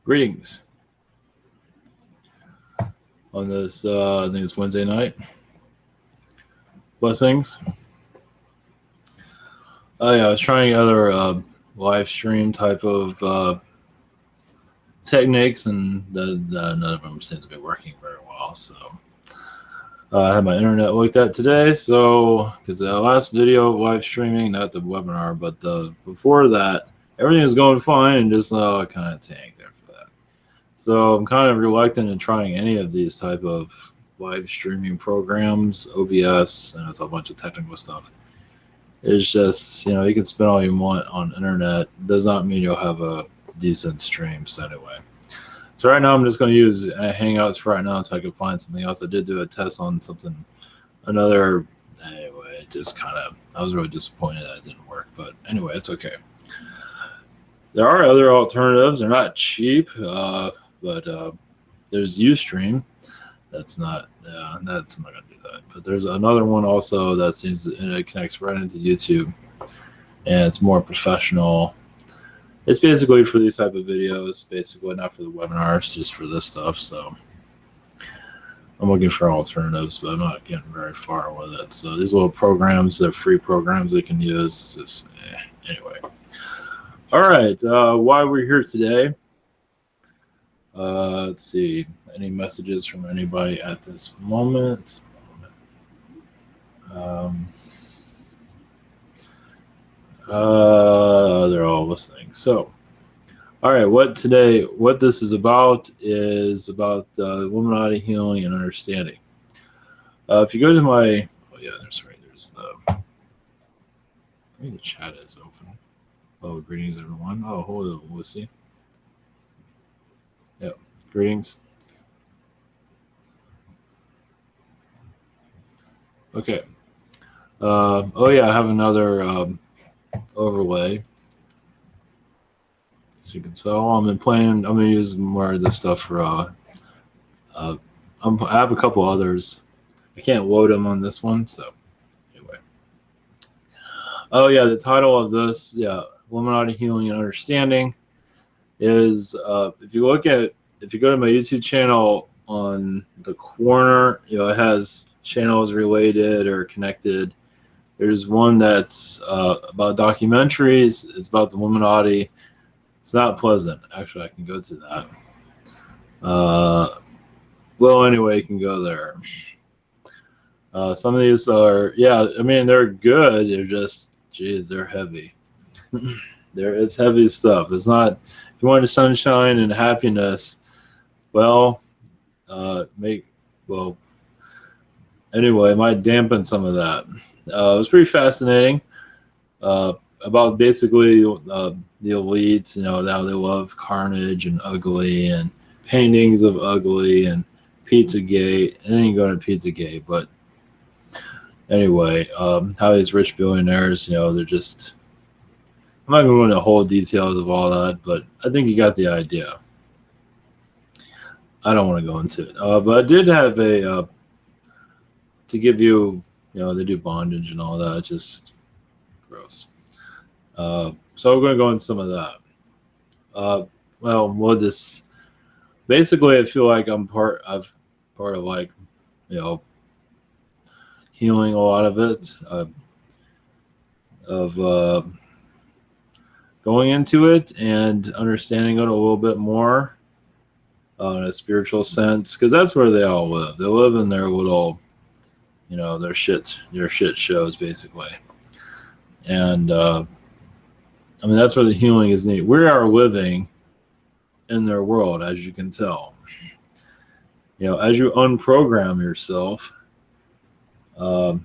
Greetings on this, I think it's Wednesday night. Blessings. Oh yeah, I was trying other live stream type of techniques, and none of them seem to be working very well. So I had my internet looked at today. So because the last video live streaming, not the webinar, but before that, everything was going fine, and just kind of tanked after that. So I'm kind of reluctant in trying any of these type of live streaming programs, OBS, and it's a bunch of technical stuff. It's just, you can spend all you want on internet. It does not mean you'll have a decent stream. So anyway, so right now I'm just going to use Hangouts for right now until I can find something else. I did do a test on another. Anyway, it just I was really disappointed that it didn't work. But anyway, it's okay. There are other alternatives. They're not cheap, but there's Ustream. That's not going to do that. But there's another one also that seems it connects right into YouTube, and it's more professional. It's basically for these type of videos, basically not for the webinars, just for this stuff. So I'm looking for alternatives, but I'm not getting very far with it. So these little programs, they're free programs they can use. Just anyway. All right, why we're here today. Let's see, any messages from anybody at this moment? They're all listening. So, all right, what this is about Illuminati healing and understanding. If you go to my, there's maybe the chat is open. Oh, greetings everyone. Oh, hold on, we'll see. Yeah, greetings. Okay. Oh yeah, I have another overlay. As you can tell, I'm going to use more of this stuff for. I have a couple others. I can't load them on this one, so anyway. Oh yeah, the title of this, Illuminati Healing and Understanding, is if you go to my YouTube channel, on the corner, it has channels related or connected. There's one that's about documentaries. It's about the Illuminati. It's not pleasant. Actually, I can go to that. Well, anyway, you can go there. Some of these are, they're good. They're just, they're heavy. It's heavy stuff. It's not, if you want sunshine and happiness, anyway, it might dampen some of that. It was pretty fascinating about basically the elites, how they love carnage and ugly and paintings of ugly and Pizzagate. I didn't go to Pizzagate, but anyway, how these rich billionaires, they're just, I'm not going to go into the whole details of all that, but I think you got the idea. I don't want to go into it, but I did have to give you, they do bondage and all that, just gross. So we're going to go into some of that. Basically, I feel like I'm part of like, healing a lot of it, of going into it and understanding it a little bit more. In a spiritual sense, because that's where they all live. They live in their little, their shit shows, basically. And that's where the healing is needed. We are living in their world, as you can tell. As you unprogram yourself, because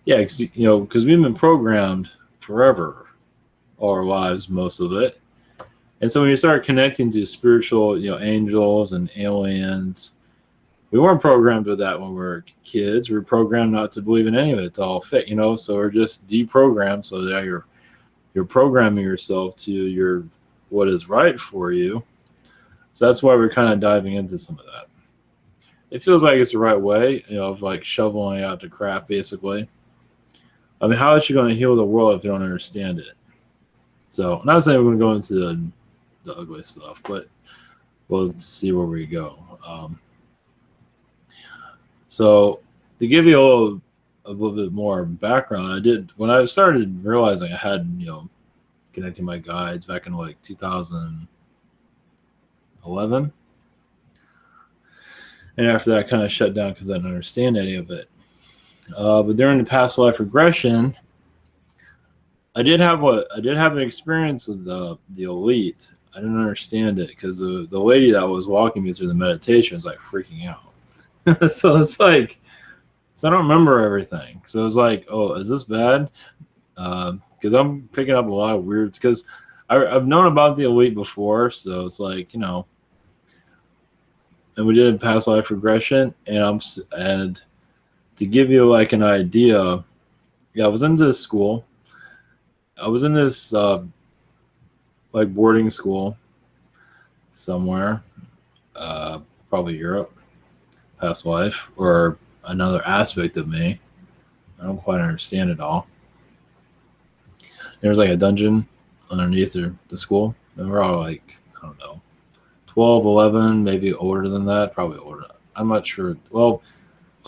we've been programmed forever, all our lives, most of it. And so when you start connecting to spiritual, angels and aliens, we weren't programmed with that when we were kids. We were programmed not to believe in any of it. It's all fake, so we're just deprogrammed. So that you're programming yourself to what is right for you. So that's why we're kind of diving into some of that. It feels like it's the right way, of like shoveling out the crap, basically. How is you going to heal the world if you don't understand it? So I'm not saying we're going to go into the ugly stuff, but we'll see where we go. So to give you a little bit more background, I did when I started realizing I had connecting my guides back in like 2011, and after that, I kind of shut down because I didn't understand any of it. But during the past life regression, I did have an experience with the elite. I didn't understand it because the lady that was walking me through the meditation was like freaking out. So it's like, so I don't remember everything. So it was like, oh, is this bad? Because I'm picking up a lot of weirds. Because I've known about the elite before, so it's like, and we did a past life regression, and to give you like an idea, yeah, I was in this school. I was in this like boarding school somewhere, probably Europe, past life, or another aspect of me. I don't quite understand it all. There was like a dungeon underneath the school, and we're all like, I don't know, 12, 11, maybe older than that, probably older. I'm not sure. Well,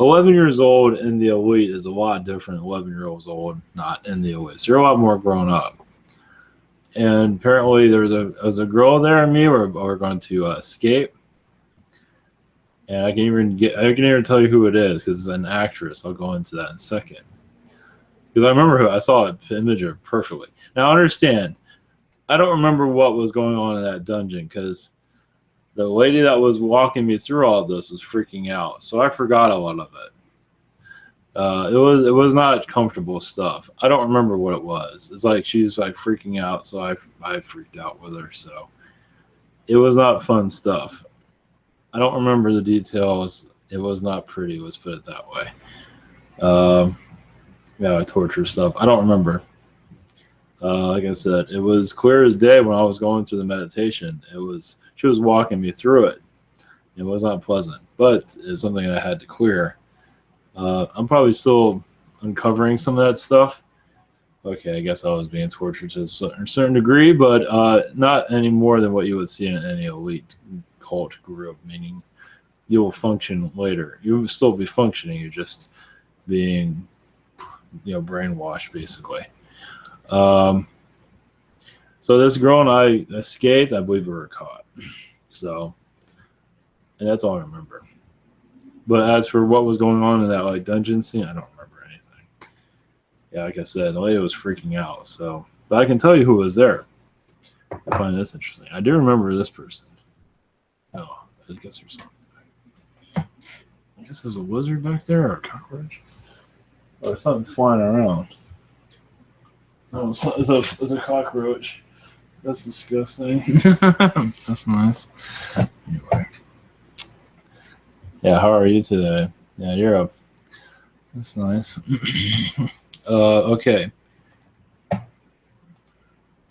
11 years old in the elite is a lot different than 11-year-olds old not in the elite. So you're a lot more grown up. And apparently there was a girl there and me we're going to escape. And I can even tell you who it is because it's an actress. I'll go into that in a second. Because I remember I saw an image of her perfectly. Now understand, I don't remember what was going on in that dungeon because the lady that was walking me through all this was freaking out. So I forgot a lot of it. It was not comfortable stuff. I don't remember what it was. It's like she was like freaking out, so I freaked out with her. So it was not fun stuff. I don't remember the details. It was not pretty. Let's put it that way. Torture stuff. I don't remember. Like I said, it was clear as day when I was going through the meditation. She was walking me through it. It was not pleasant, but it's something I had to clear. I'm probably still uncovering some of that stuff. Okay, I guess I was being tortured to a certain degree, but not any more than what you would see in any elite cult group, meaning you will function later. You will still be functioning, you're just being, brainwashed, basically. So this girl and I escaped. I believe we were caught. So, and that's all I remember. But as for what was going on in that like dungeon scene, I don't remember anything. Yeah, like I said, the lady was freaking out. So, but I can tell you who was there. I find this interesting. I do remember this person. Oh, I guess there's something. I guess there's a lizard back there or a cockroach. Or something's flying around. Oh, it's a cockroach. That's disgusting. That's nice. Anyway. Yeah, how are you today? Yeah, you're up. That's nice. Okay.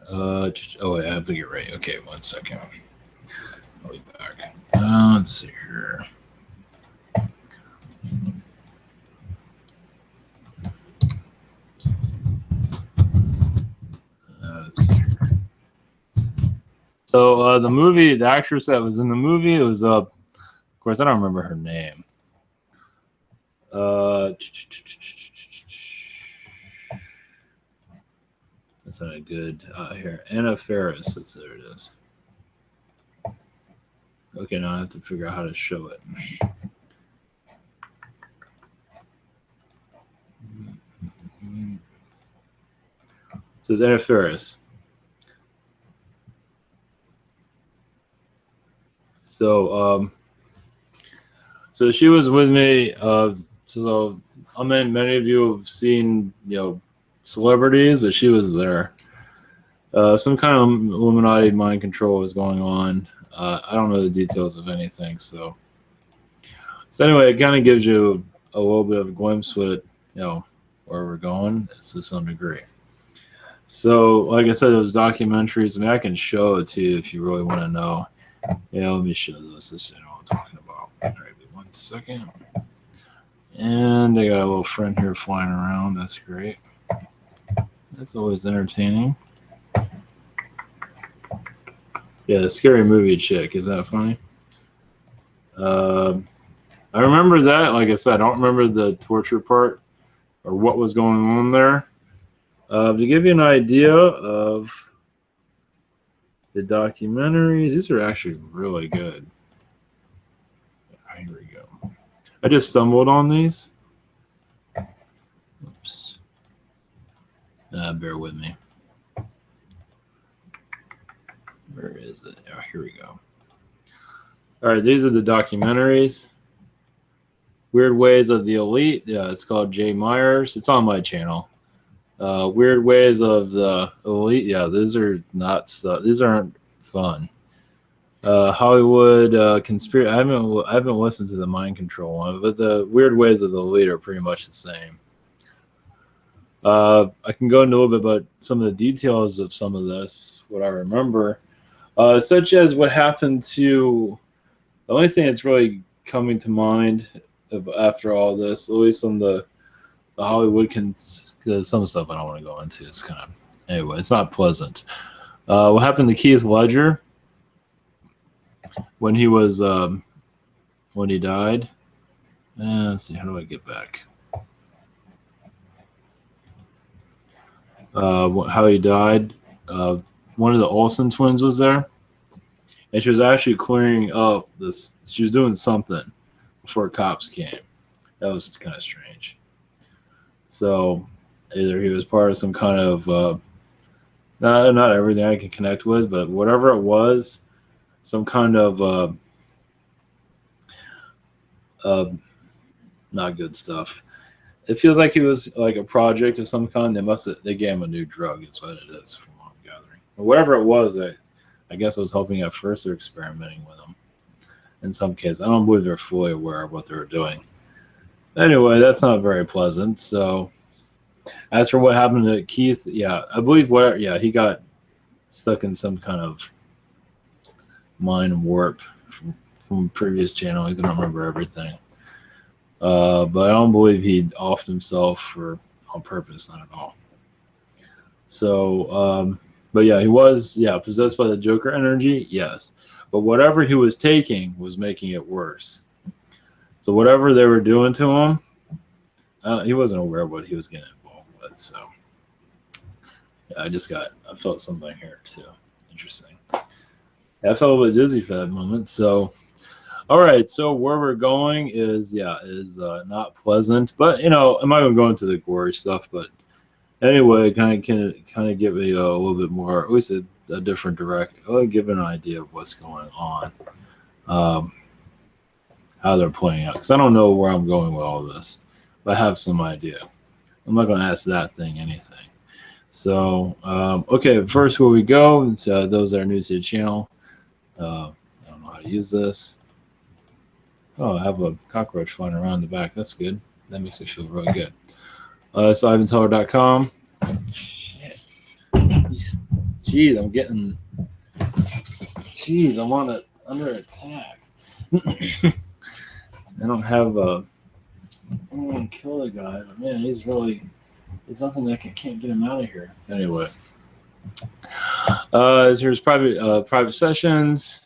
Wait, I have to get ready. Okay, 1 second. I'll be back. Let's see here. Let's see here. So the actress that was in the movie, it was of course, I don't remember her name. That's not a good here. Anna Faris. There it is. Okay, now I have to figure out how to show it. So it's Anna Faris. So she was with me. So I mean, many of you have seen celebrities, but she was there. Some kind of Illuminati mind control was going on. I don't know the details of anything. So anyway, it kind of gives you a little bit of a glimpse with where we're going to some degree. So like I said, those documentaries. I mean, I can show it to you if you really want to know. Yeah, let me show this. This is what I'm talking about. All right, 1 second. And I got a little friend here flying around. That's great. That's always entertaining. Yeah, the scary movie chick. Is that funny? Uh, I remember that. Like I said, I don't remember the torture part or what was going on there. To give you an idea of the documentaries, these are actually really good. Here we go. I just stumbled on these. Oops. Bear with me. Where is it? Oh, here we go. All right, these are the documentaries. Weird Ways of the Elite. Yeah, it's called Jay Myers. It's on my channel. Weird Ways of the Elite. Yeah, these are not stuff. These aren't fun. Hollywood conspiracy. I haven't listened to the mind control one, but the Weird Ways of the Elite are pretty much the same. I can go into a little bit about some of the details of some of this, what I remember, such as what happened to. The only thing that's really coming to mind after all this, at least on the Hollywood, because some stuff I don't want to go into. It's kind of anyway. It's not pleasant. What happened to Keith Ledger when he was when he died? Let's see. How do I get back? How he died. One of the Olsen twins was there, and she was actually clearing up this. She was doing something before cops came. That was kind of strange. So either he was part of some kind of not everything I can connect with, but whatever it was, some kind of not good stuff. It feels like he was like a project of some kind. They gave him a new drug. Is what it is from what I'm gathering. Or whatever it was, I guess it was helping at first. They're experimenting with him. In some cases, I don't believe they're fully aware of what they were doing. Anyway, that's not very pleasant. So, as for what happened to Keith, yeah, I believe he got stuck in some kind of mind warp from previous channels. I don't remember everything. But I don't believe he offed himself on purpose, not at all. So, but yeah, he was possessed by the Joker energy, yes. But whatever he was taking was making it worse. So whatever they were doing to him, he wasn't aware of what he was getting involved with. So yeah, I felt something here too. Interesting. Yeah, I felt a little bit dizzy for that moment. So. All right, so where we're going is not pleasant, but I'm not going to go into the gory stuff, but anyway, kind of give me a little bit more, at least a different give an idea of what's going on, how they're playing out, because I don't know where I'm going with all this, but I have some idea. I'm not going to ask that thing anything. So, okay, first where we go, so those that are new to the channel, I don't know how to use this. Oh, I have a cockroach flying around the back. That's good. That makes it feel really good. It's ivanteller.com. Shit. Jeez, I'm under attack. I don't have I want to kill the guy, but man, there's nothing that can't get him out of here. Anyway. Here's private sessions.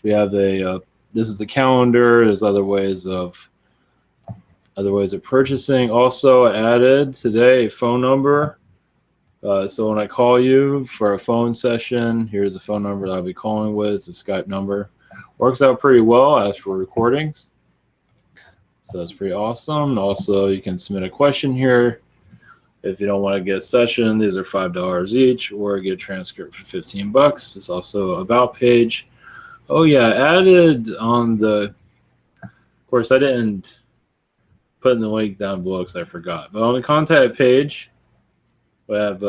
We have this is the calendar. There's other ways of purchasing. Also added today a phone number. So when I call you for a phone session, here's the phone number that I'll be calling with. It's a Skype number. Works out pretty well as for recordings. So it's pretty awesome. And also you can submit a question here. If you don't want to get a session, these are $5 each, or get a transcript for $15. It's also about page. Oh yeah, added on the. Of course, I didn't put in the link down below because I forgot. But on the contact page, we have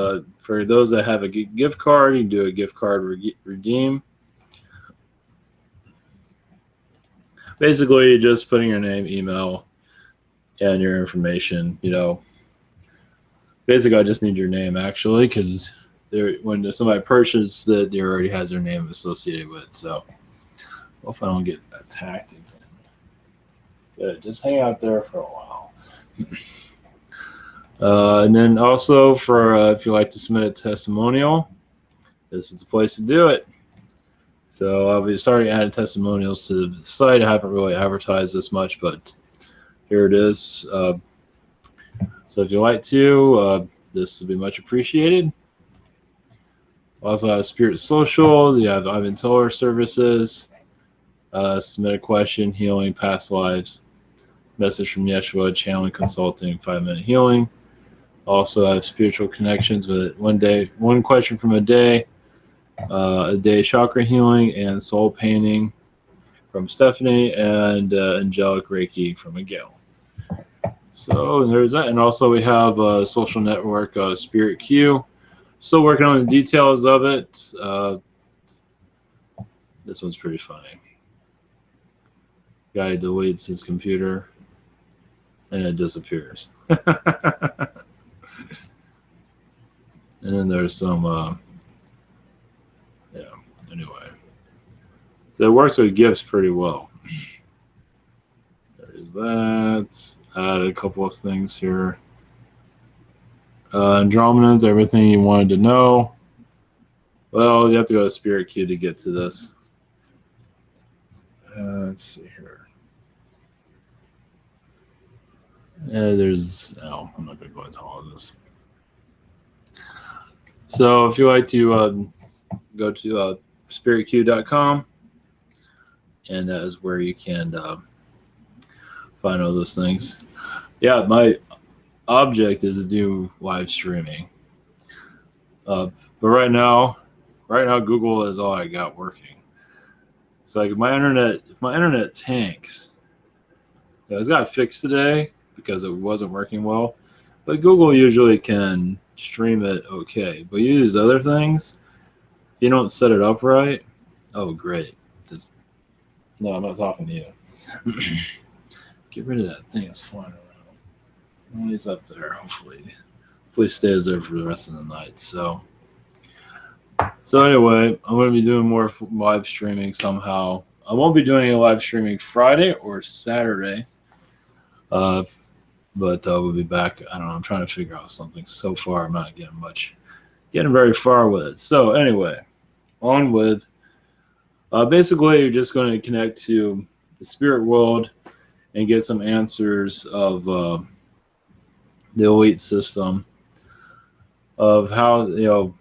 for those that have a gift card, you can do a gift card redeem. Basically, just putting your name, email, and your information. Basically, I just need your name actually, because when somebody purchases it, they already has their name associated with it. So, hope I don't get attacked again. Good, just hang out there for a while. And then also for if you like to submit a testimonial, this is the place to do it. So I'll be starting adding testimonials to the site. I haven't really advertised this much, but here it is. So if you'd like to, this would be much appreciated. Also have Spirit Social. You have Ivan Toller services. Submit a question, healing, past lives. Message from Yeshua, channeling, consulting, 5-minute healing. Also have spiritual connections with one question from a day chakra healing, and soul painting from Stephanie, and angelic Reiki from Miguel. So there's that. And also we have a social network, Spirit Q. Still working on the details of it. This one's pretty funny. Guy deletes his computer and it disappears. And then there's some, anyway. So it works with gifts pretty well. There's that. Added a couple of things here. Andromedans, everything you wanted to know. Well, you have to go to Spirit Q to get to this. Let's see here. I'm not going to go into all of this. So if you like to go to spiritq.com, and that is where you can find all those things. Yeah, my object is to do live streaming. But right now Google is all I got working. So like if my internet tanks, it's got fixed today because it wasn't working well. But Google usually can stream it okay. But you use other things, if you don't set it up right, oh great. No, I'm not talking to you. Get rid of that thing that's flying around. Well, he's up there. Hopefully stays there for the rest of the night. So anyway, I'm going to be doing more live streaming somehow. I won't be doing a live streaming Friday or Saturday. But we'll be back. I don't know. I'm trying to figure out something. So far, I'm not getting very far with it. So anyway, on with. Basically, you're just going to connect to the spirit world and get some answers of the elite system of how,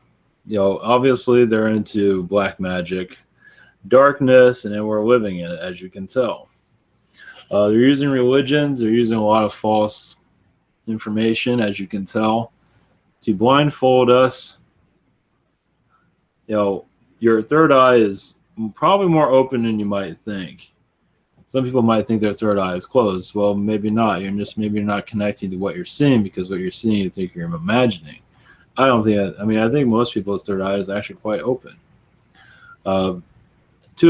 obviously they're into black magic, darkness, and then we're living in it, as you can tell. They're using religions. They're using a lot of false information, as you can tell, to blindfold us. Your third eye is probably more open than you might think. Some people might think their third eye is closed. Well, maybe not. Maybe you're not connecting to what you're seeing, because what you're seeing you think you're imagining. I think most people's third eye is actually quite open. To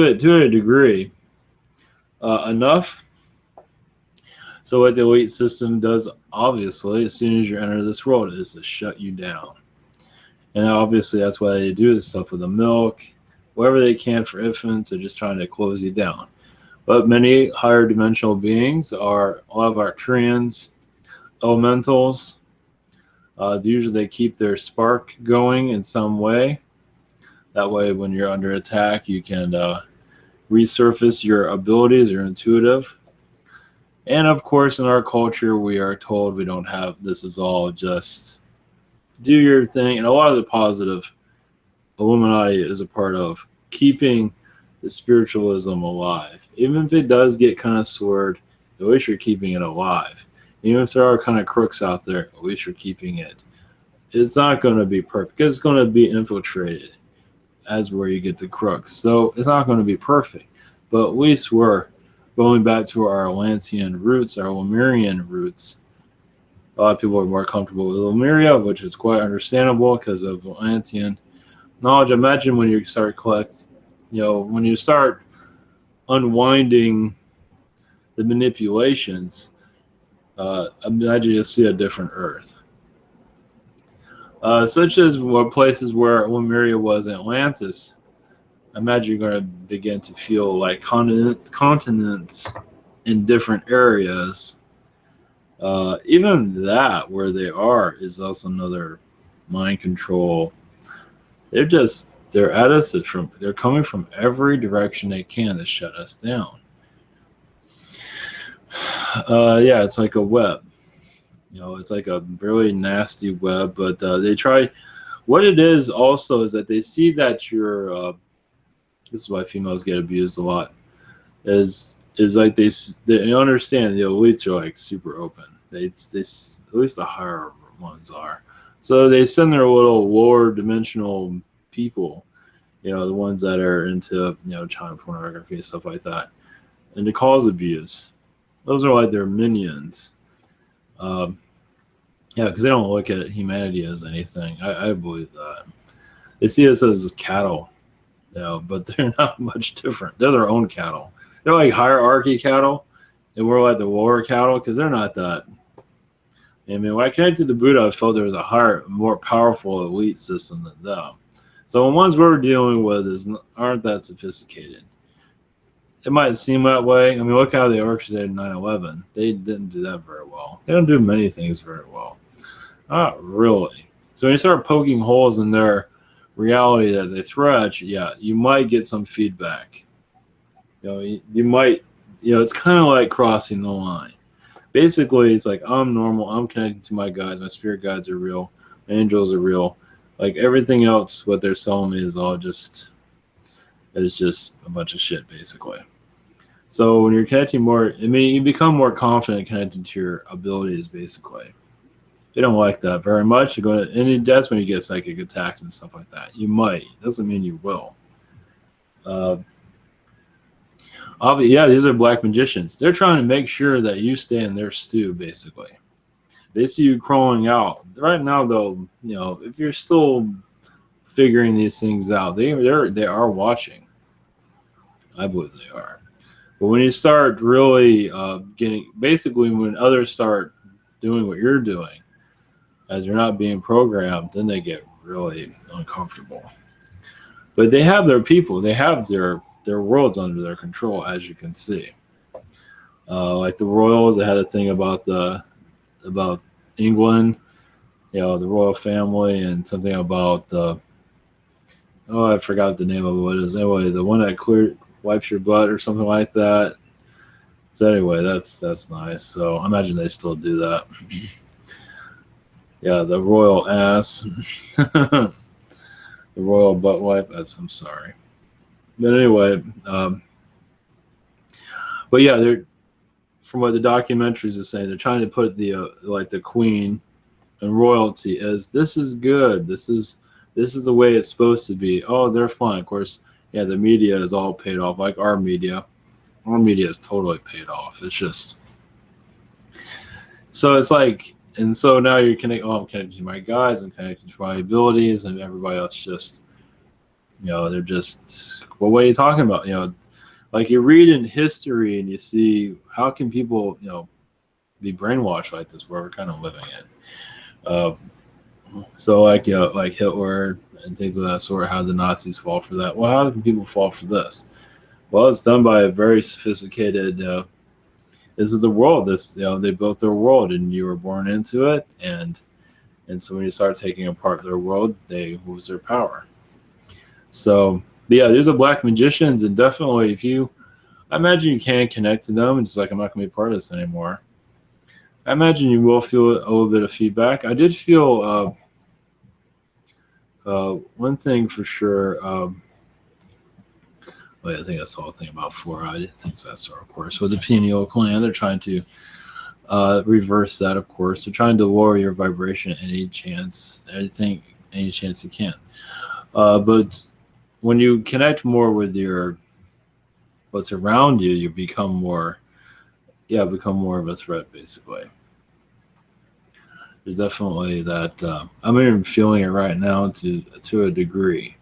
a degree, enough. So what the elite system does, obviously, as soon as you enter this world, is to shut you down. And obviously that's why they do this stuff with the milk, whatever they can for infants. They're just trying to close you down. But many higher dimensional beings are a lot of Arcturians, elementals. Usually they keep their spark going in some way. That way, when you're under attack, you can resurface your abilities. You're intuitive. And of course, in our culture, we are told we don't have, this is all just do your thing. And a lot of the positive Illuminati is a part of keeping the spiritualism alive. Even if it does get kind of sword, at least you're keeping it alive. Even if there are kind of crooks out there, at least you're keeping it. It's not going to be perfect, because it's going to be infiltrated as where you get the crooks. So it's not going to be perfect. But at least we're going back to our Atlantean roots, our Lemurian roots. A lot of people are more comfortable with Lemuria, which is quite understandable because of Atlantean knowledge. Imagine when you start when you start unwinding the manipulations, imagine you'll see a different Earth. Such as places where Lemuria was Atlantis. Imagine you're going to begin to feel like continents in different areas. Even that, where they are, is also another mind control. They're just they're at us. They're coming from every direction they can to shut us down. Yeah, it's like a web. It's like a really nasty web. But they try. What it is also is that they see that you're. This is why females get abused a lot. Is like they understand the elites are like super open. They at least the higher ones are. So they send their little lower dimensional people, the ones that are into child pornography and stuff like that, and to cause abuse. Those are like their minions. Um, yeah, because they don't look at humanity as anything. I believe that they see us as cattle, but they're not much different. They're their own cattle. They're like hierarchy cattle, and we're like the lower cattle because they're not that. I mean, when I connected to Buddha, I felt there was a higher, more powerful elite system than them. So the ones we're dealing with aren't that sophisticated. It might seem that way. I mean, look how they orchestrated 9/11. They didn't do that very well. They don't do many things very well. Not really. So when you start poking holes in their reality that they throw at you, yeah, you might get some feedback. You might, it's kind of like crossing the line. Basically, it's like I'm normal. I'm connected to my guides. My spirit guides are real. My angels are real. Like everything else, what they're selling me is just a bunch of shit, basically. So when you're connecting more, you become more confident connected to your abilities, basically. They don't like that very much. And that's when you get psychic attacks and stuff like that. You might. Doesn't mean you will. Yeah, these are black magicians. They're trying to make sure that you stay in their stew, basically. They see you crawling out. Right now, though, if you're still figuring these things out, they are watching. I believe they are. But when you start really basically when others start doing what you're doing, as you're not being programmed, then they get really uncomfortable. But they have their people. They have their worlds under their control, as you can see. Like the royals, they had a thing about England, the royal family, and something about I forgot the name of what it is. Anyway, the one that wipes your butt or something like that. So anyway, that's nice. So I imagine they still do that. Yeah, the royal ass, the royal butt wipe. I'm sorry. But anyway, but yeah, they're from what the documentaries are saying, they're trying to put the the queen and royalty as this is good. This is the way it's supposed to be. Oh, they're fine. Of course, yeah, the media is all paid off. Like our media is totally paid off. It's just so it's like, and so now you're connected. Oh, I'm connected to my guys. I'm connected to my abilities, and everybody else just, they're just. Well, what are you talking about? Like you read in history and you see how can people, be brainwashed like this where we're kind of living in. So like like Hitler and things of that sort. How did the Nazis fall for that? Well, how did people fall for this? Well, it's done by a very sophisticated. This is the world. They built their world, and you were born into it, and so when you start taking apart their world, they lose their power. So, but yeah, there's a black magicians, and definitely I imagine you can connect to them, and just like I'm not going to be part of this anymore. I imagine you will feel a little bit of feedback. I did feel one thing for sure. I think I saw a thing about fluoride. I think that's of course with the pineal gland. They're trying to reverse that, of course. They're trying to lower your vibration any chance you can. But when you connect more with what's around you, you become more of a threat, basically. There's definitely that. I'm even feeling it right now to a degree.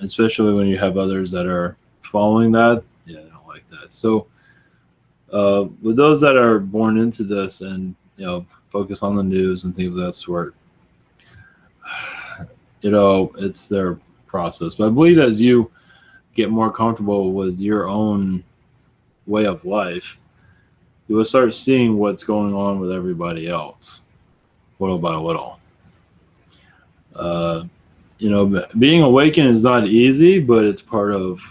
Especially when you have others that are following that. Yeah, I don't like that. So with those that are born into this and focus on the news and things of that sort, it's their process. But I believe as you get more comfortable with your own way of life, you will start seeing what's going on with everybody else, little by little. being awakened is not easy, but it's part of,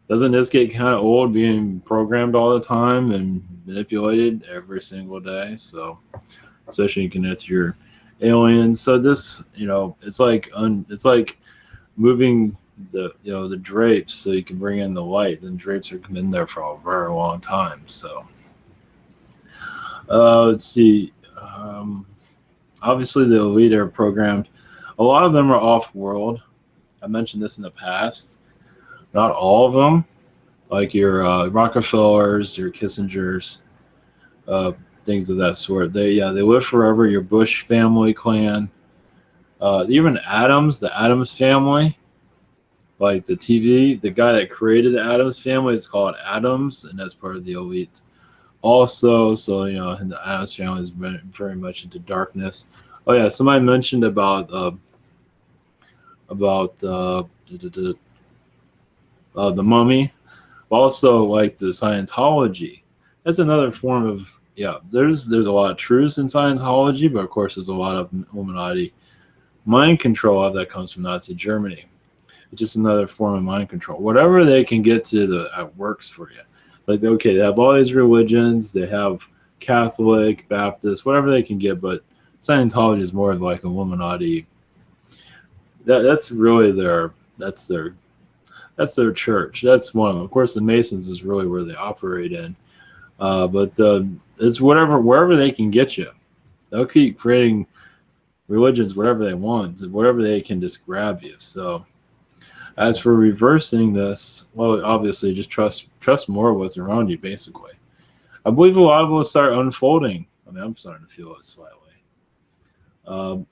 doesn't this get kind of old being programmed all the time and manipulated every single day? So, especially you connect to your aliens. So this, it's like moving the drapes so you can bring in the light, and drapes are been there for a very long time. So, let's see. Obviously, the elite are programmed. A lot of them are off-world. I mentioned this in the past. Not all of them, like your Rockefellers, your Kissingers, things of that sort. They live forever. Your Bush family clan, even the Adams family, like the TV, the guy that created the Adams family is called Adams, and that's part of the elite. Also, so and the Adams family is very much into darkness. Oh yeah, somebody mentioned about the mummy. Also, like the Scientology, that's another form of There's a lot of truths in Scientology, but of course there's a lot of Illuminati mind control that comes from Nazi Germany. It's just another form of mind control. Whatever they can get to that works for you. Like, okay, they have all these religions. They have Catholic, Baptist, whatever they can get. But Scientology is more like Illuminati. That's really their church. That's one of them. Of course, the Masons is really where they operate in. But it's wherever they can get you. They'll keep creating religions, whatever they want, whatever they can just grab you. So, as for reversing this, well, obviously, just trust more of what's around you, basically. I believe a lot of it will start unfolding. I mean, I'm starting to feel it slightly.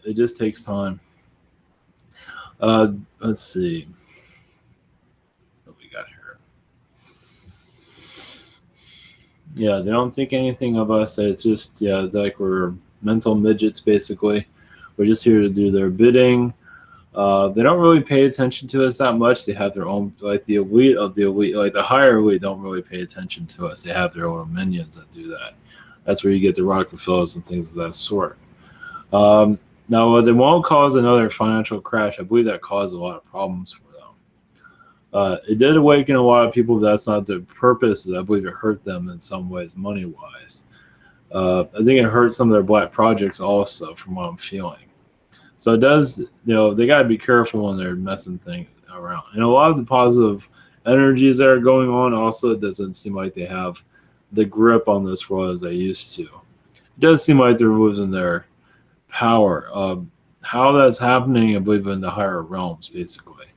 It just takes time. Let's see. What we got here? Yeah, they don't think anything of us. It's just, it's like we're mental midgets, basically. We're just here to do their bidding. They don't really pay attention to us that much. They have their own, like the elite of the elite, like the higher elite don't really pay attention to us. They have their own minions that do that. That's where you get the Rockefellers and things of that sort. Now, they won't cause another financial crash. I believe that caused a lot of problems for them. It did awaken a lot of people, but that's not the purpose. I believe it hurt them in some ways, money-wise. I think it hurt some of their black projects also, from what I'm feeling. So it does, they got to be careful when they're messing things around. And a lot of the positive energies that are going on also, it doesn't seem like they have the grip on this world as they used to. It does seem like they're losing their power. How that's happening, I believe, in the higher realms, basically.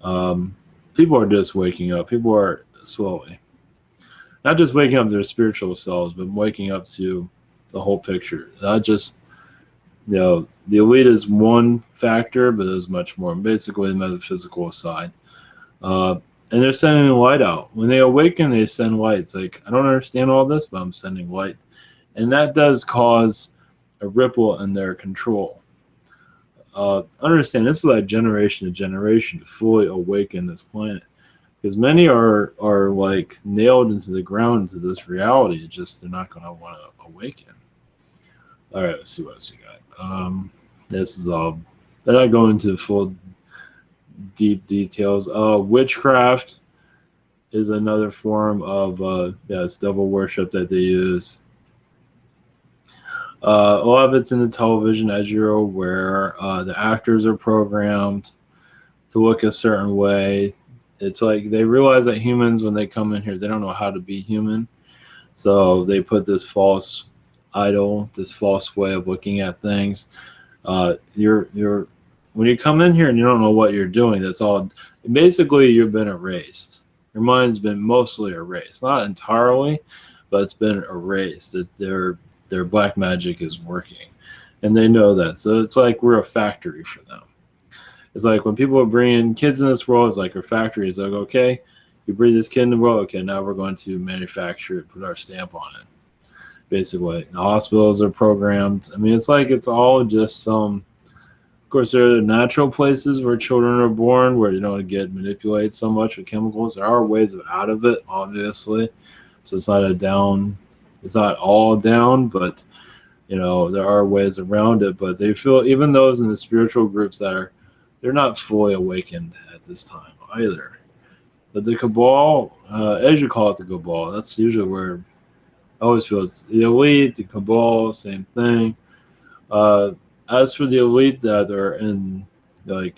People are just waking up. People are slowly. Not just waking up to their spiritual selves, but waking up to the whole picture. Not just, the elite is one factor, but there's much more. Basically, the metaphysical side. And they're sending light out. When they awaken, they send light. It's like, I don't understand all this, but I'm sending light. And that does cause a ripple in their control. Understand, this is like generation to generation to fully awaken this planet. Because many are like nailed into the ground, into this reality. It's just they're not going to want to awaken. All right, let's see what else we got. This is all. They're not going into full deep details. Witchcraft is another form of it's devil worship that they use. A lot of it's in the television, as you're aware. The actors are programmed to look a certain way. It's like they realize that humans, when they come in here, they don't know how to be human. So they put this false idol, this false way of looking at things. You're when you come in here and you don't know what you're doing, that's all. Basically, you've been erased. Your mind's been mostly erased, not entirely, but it's been erased. That their black magic is working, and they know that. So it's like we're a factory for them. It's like when people are bringing kids in this world, it's like a factory. It's like, okay, you bring this kid in the world, okay, now we're going to manufacture it, put our stamp on it. Basically, the hospitals are programmed. I mean, it's like it's all just some. Of course, there are natural places where children are born where you don't get manipulated so much with chemicals. There are ways out of it, obviously. So it's not it's not all down, but there are ways around it, but they feel even those in the spiritual groups they're not fully awakened at this time either. But the cabal, as you call it, the cabal, that's usually where I always feel it's the elite, the cabal, same thing. Uh, as for the elite that are in like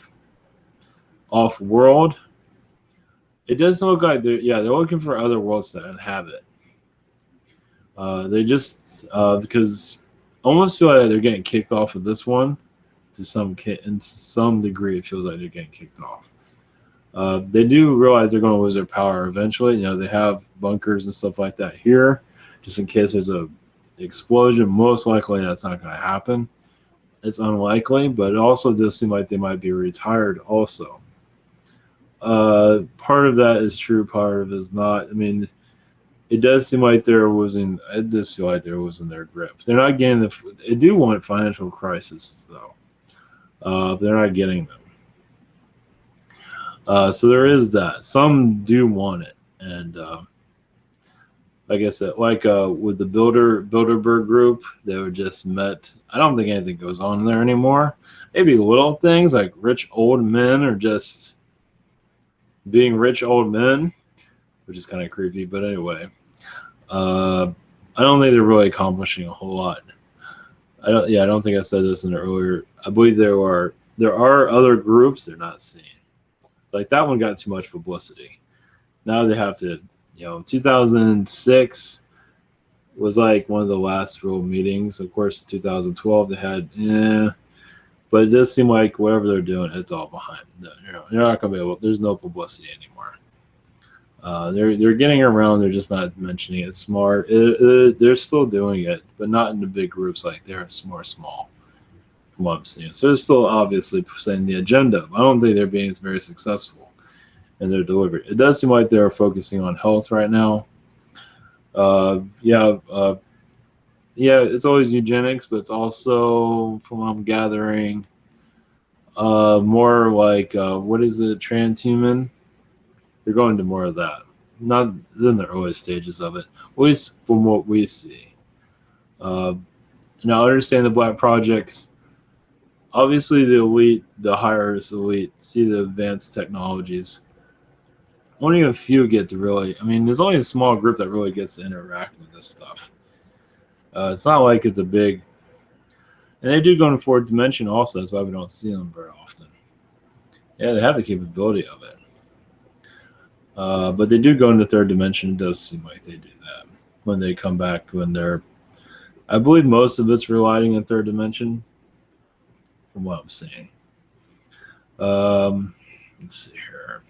off world, it doesn't look like they're looking for other worlds to inhabit. They just because almost feel like they're getting kicked off of this one in some degree. It feels like they're getting kicked off. They do realize they're going to lose their power eventually. They have bunkers and stuff like that here, just in case there's a explosion. Most likely that's not going to happen. It's unlikely, but it also does seem like they might be retired also. Part of that is true, part of it is not. I mean, it does seem like it does feel like they're losing their grip. They're not getting they do want financial crises though. They're not getting them. So there is that. Some do want it, and like I said, with the Bilderberg group, they were just met. I don't think anything goes on there anymore. Maybe little things like rich old men are just being rich old men, which is kind of creepy. But anyway, I don't think they're really accomplishing a whole lot. I don't think I said this in earlier. I believe there are other groups they're not seeing. Like that one got too much publicity. Now they have to, 2006 was like one of the last real meetings. Of course, 2012 they had, but it does seem like whatever they're doing, it's all behind. They're not going to be able. There's no publicity anymore. They're getting around. They're just not mentioning it. Smart. They're still doing it, but not in the big groups like they're more small. From what I'm seeing, so they're still obviously setting the agenda. I don't think they're being very successful in their delivery. It does seem like they're focusing on health right now. It's always eugenics, but it's also, from what I'm gathering, more like what is it, transhuman? They're going to more of that, not in the early stages of it, at least from what we see. Now, I understand the Black Projects. Obviously, the elite, the higher elite, see the advanced technologies. Only a few get to really. I mean, there's only a small group that really gets to interact with this stuff. It's not like it's a big. And they do go in fourth dimension also. That's why we don't see them very often. Yeah, they have the capability of it. But they do go into third dimension. It does seem like they do that when they come back. I believe most of it's residing in third dimension. From what I'm seeing. Let's see here.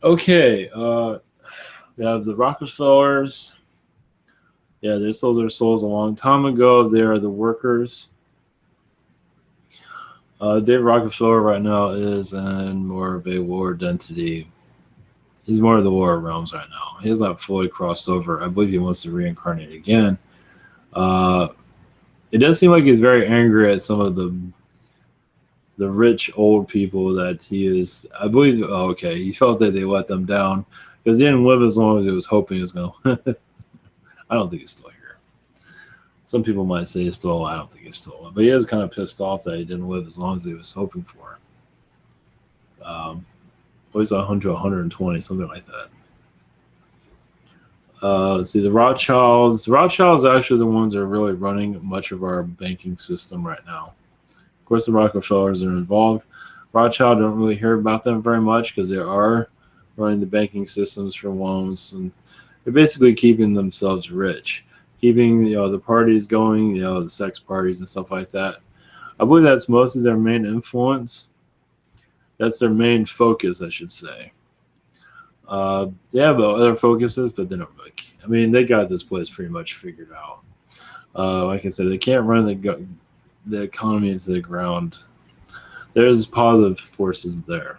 Okay, we have the Rockefellers. Yeah, they sold their souls a long time ago. They are the workers. Dave Rockefeller right now is in more of a lower density. He's more of the lower realms right now. He has not fully crossed over. I believe he wants to reincarnate again. It does seem like he's very angry at some of the rich old people that he is. I believe. Oh, okay. He felt that they let them down because he didn't live as long as he was hoping he was going to. I don't think he's still here. Some people might say he's still. I don't think he's still. But he is kind of pissed off that he didn't live as long as he was hoping for. Always 100, 120, something like that. Let's see, the Rothschilds. The Rothschilds are actually the ones that are really running much of our banking system right now. Of course, the Rockefellers are involved. Rothschild don't really hear about them very much because they are running the banking systems for loans, and they're basically keeping themselves rich, keeping the parties going, the sex parties and stuff like that. I believe that's mostly their main influence. That's their main focus, I should say. They have other focuses, but they don't really. I mean, they got this place pretty much figured out. Like I said, they can't run the economy into the ground. There's positive forces there.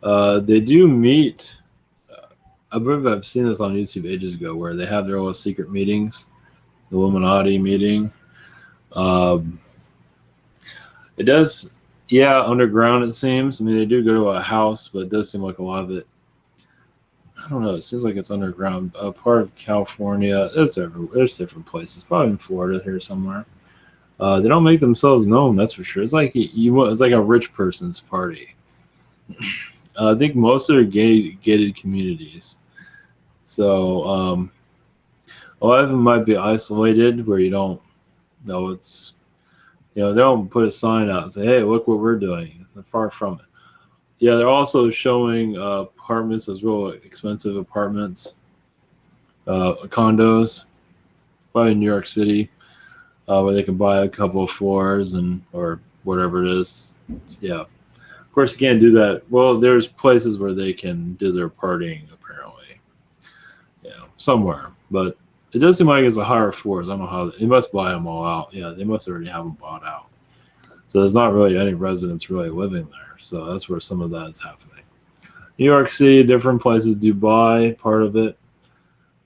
They do meet. I believe I've seen this on YouTube ages ago, where they have their little secret meetings, the Illuminati meeting. It does. Yeah, underground it seems. I mean, they do go to a house, but it does seem like a lot of it. I don't know. It seems like it's underground. Part of California. There's everywhere. There's different places. Probably in Florida here somewhere. They don't make themselves known. That's for sure. It's like it's like a rich person's party. I think most are gated communities. So a lot of them might be isolated where you don't know it's they don't put a sign out and say, "Hey, look what we're doing." They're far from it. Yeah, they're also showing apartments, those real expensive apartments, condos, probably in New York City, where they can buy a couple of floors and or whatever it is. Yeah, of course you can't do that. Well, there's places where they can do their partying apparently, somewhere, but it does seem like it's a higher floors. I don't know how they must buy them all out. Yeah, they must already have them bought out. So there's not really any residents really living there. So that's where some of that is happening. New York City, different places. Dubai, part of it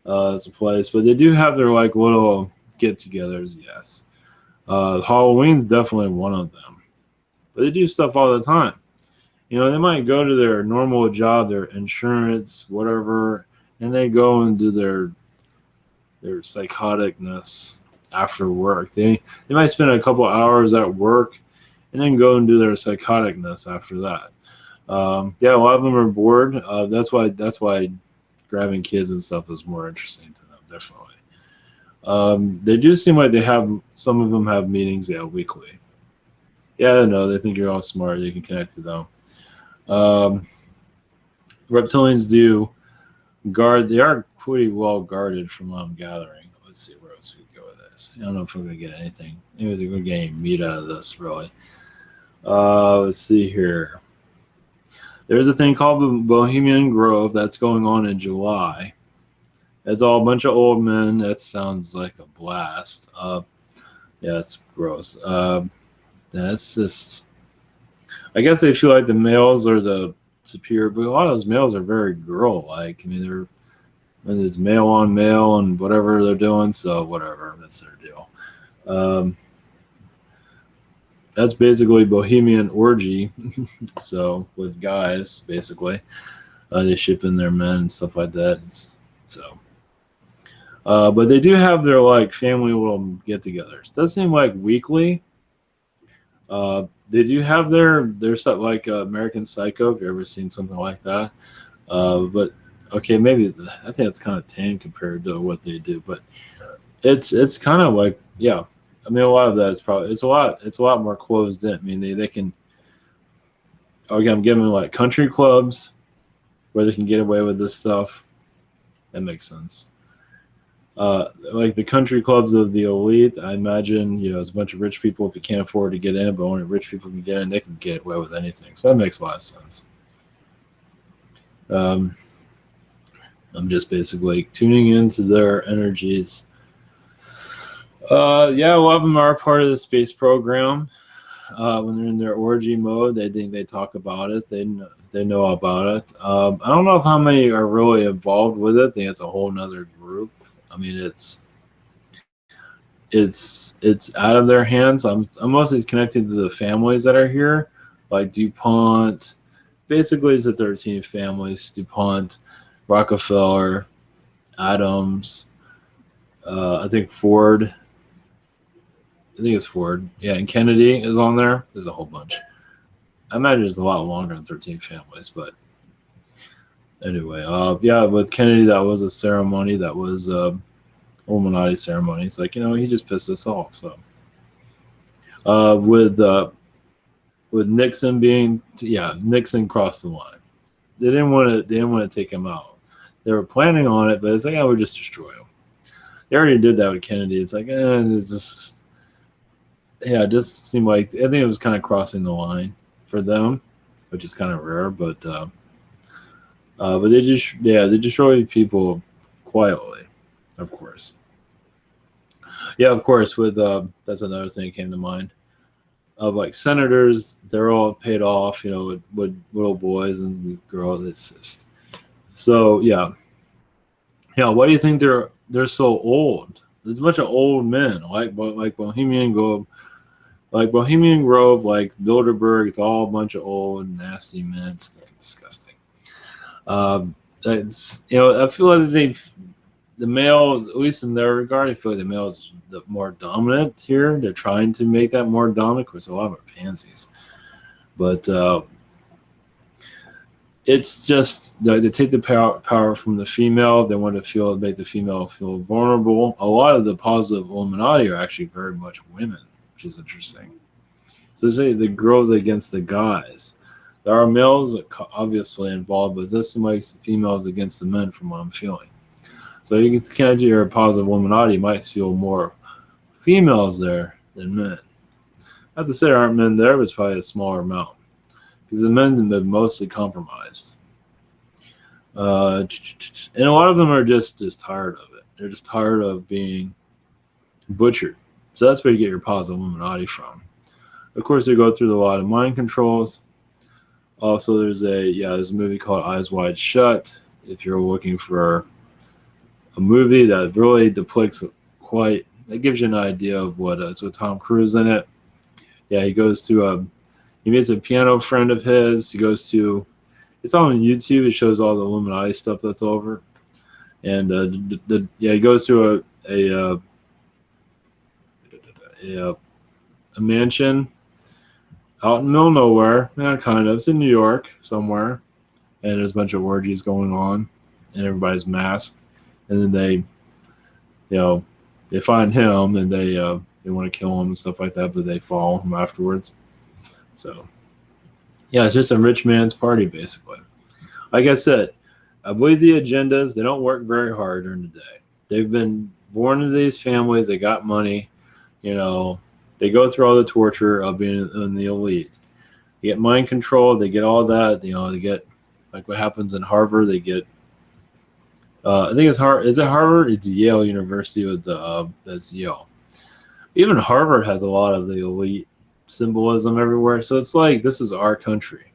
is a place, but they do have their like little get-togethers. Yes, Halloween's definitely one of them. But they do stuff all the time. They might go to their normal job, their insurance, whatever, and they go and do their psychoticness after work. They might spend a couple hours at work and then go and do their psychoticness after that. Yeah, a lot of them are bored. That's why grabbing kids and stuff is more interesting to them, definitely. They do seem like some of them have meetings, weekly. Yeah, I know, they think you're all smart, you can connect to them. Reptilians do they are pretty well guarded from what I'm gathering. Let's see where else we go with this. I don't know if we're going to get anything. Anyways, we're getting meat out of this, really. Let's see here. There's a thing called Bohemian Grove that's going on in July. It's all a bunch of old men. That sounds like a blast. Yeah, it's gross. That's just. I guess they feel like the males are the superior, but a lot of those males are very girl-like. I mean, there's male on male and whatever they're doing. So whatever, that's their deal. That's basically Bohemian orgy. So with guys, basically, they ship in their men and stuff like that. But they do have their like family little get-togethers. Does seem like weekly. They do have their stuff like American Psycho. If you've ever seen something like that, but okay, maybe I think it's kind of tame compared to what they do. But it's kind of like I mean, a lot of that is probably it's a lot more closed in. I mean, they can. Okay, I'm giving like country clubs where they can get away with this stuff. That makes sense. Like the country clubs of the elite, I imagine, it's a bunch of rich people if you can't afford to get in, but only rich people can get in, they can get away with anything. So that makes a lot of sense. I'm just basically tuning into their energies. Yeah, a lot of them are part of the space program. When they're in their orgy mode, they think they talk about it. They know about it. I don't know if how many are really involved with it. I think it's a whole nother group. I mean, it's out of their hands. I'm mostly connected to the families that are here, like DuPont. Basically, it's the 13 families: DuPont, Rockefeller, Adams. I think Ford. I think it's Ford. Yeah, and Kennedy is on there. There's a whole bunch. I imagine there's a lot longer than 13 families, but anyway, yeah, with Kennedy, that was a ceremony. That was Illuminati ceremony. It's like, he just pissed us off. So, with Nixon Nixon crossed the line. They didn't want to take him out. They were planning on it, but it's like, I would just destroy him. They already did that with Kennedy. It's like, it's just. Yeah, it just seemed like I think it was kind of crossing the line for them, which is kind of rare. But they destroy people quietly, of course. Yeah, of course. With that's another thing that came to mind. Of like senators, they're all paid off, with little boys and girls. It's just so yeah. Why do you think they're so old? There's a bunch of old men like Bohemian Grove. Like Bohemian Grove, like Bilderberg, it's all a bunch of old, nasty men. It's disgusting. it's, I feel like the males, at least in their regard, I feel like the males the more dominant here. They're trying to make that more dominant, because a lot of them are pansies. But it's just they take the power from the female. They want to make the female feel vulnerable. A lot of the positive Illuminati are actually very much women, which is interesting. So say the girls against the guys. There are males obviously involved, but this makes the females against the men, from what I'm feeling. So you can do your positive Illuminati, you might feel more females there than men. Not to say there aren't men there, but it's probably a smaller amount, because the men have been mostly compromised. And a lot of them are just tired of it. They're just tired of being butchered. So that's where you get your positive Illuminati from. Of course, they go through a lot of mind controls. Also, there's a movie called Eyes Wide Shut. If you're looking for a movie that really depicts that gives you an idea of what it's with Tom Cruise in it. Yeah, he goes to he meets a piano friend of his. He goes to, it's on YouTube. It shows all the Illuminati stuff that's over, and he goes to a mansion out in the middle of nowhere. Kind of. It's in New York somewhere, and there's a bunch of orgies going on, and everybody's masked. And then they find him, and they want to kill him and stuff like that, but they follow him afterwards. So yeah, it's just a rich man's party, basically. Like I said, I believe the agendas, they don't work very hard during the day. They've been born into these families, they got money, they go through all the torture of being in the elite. They get mind control, they get all that, they get, like what happens in Harvard, they get, I think it's Harvard. Is it Harvard? It's Yale University with that's Yale. Even Harvard has a lot of the elite symbolism everywhere. So it's like, this is our country.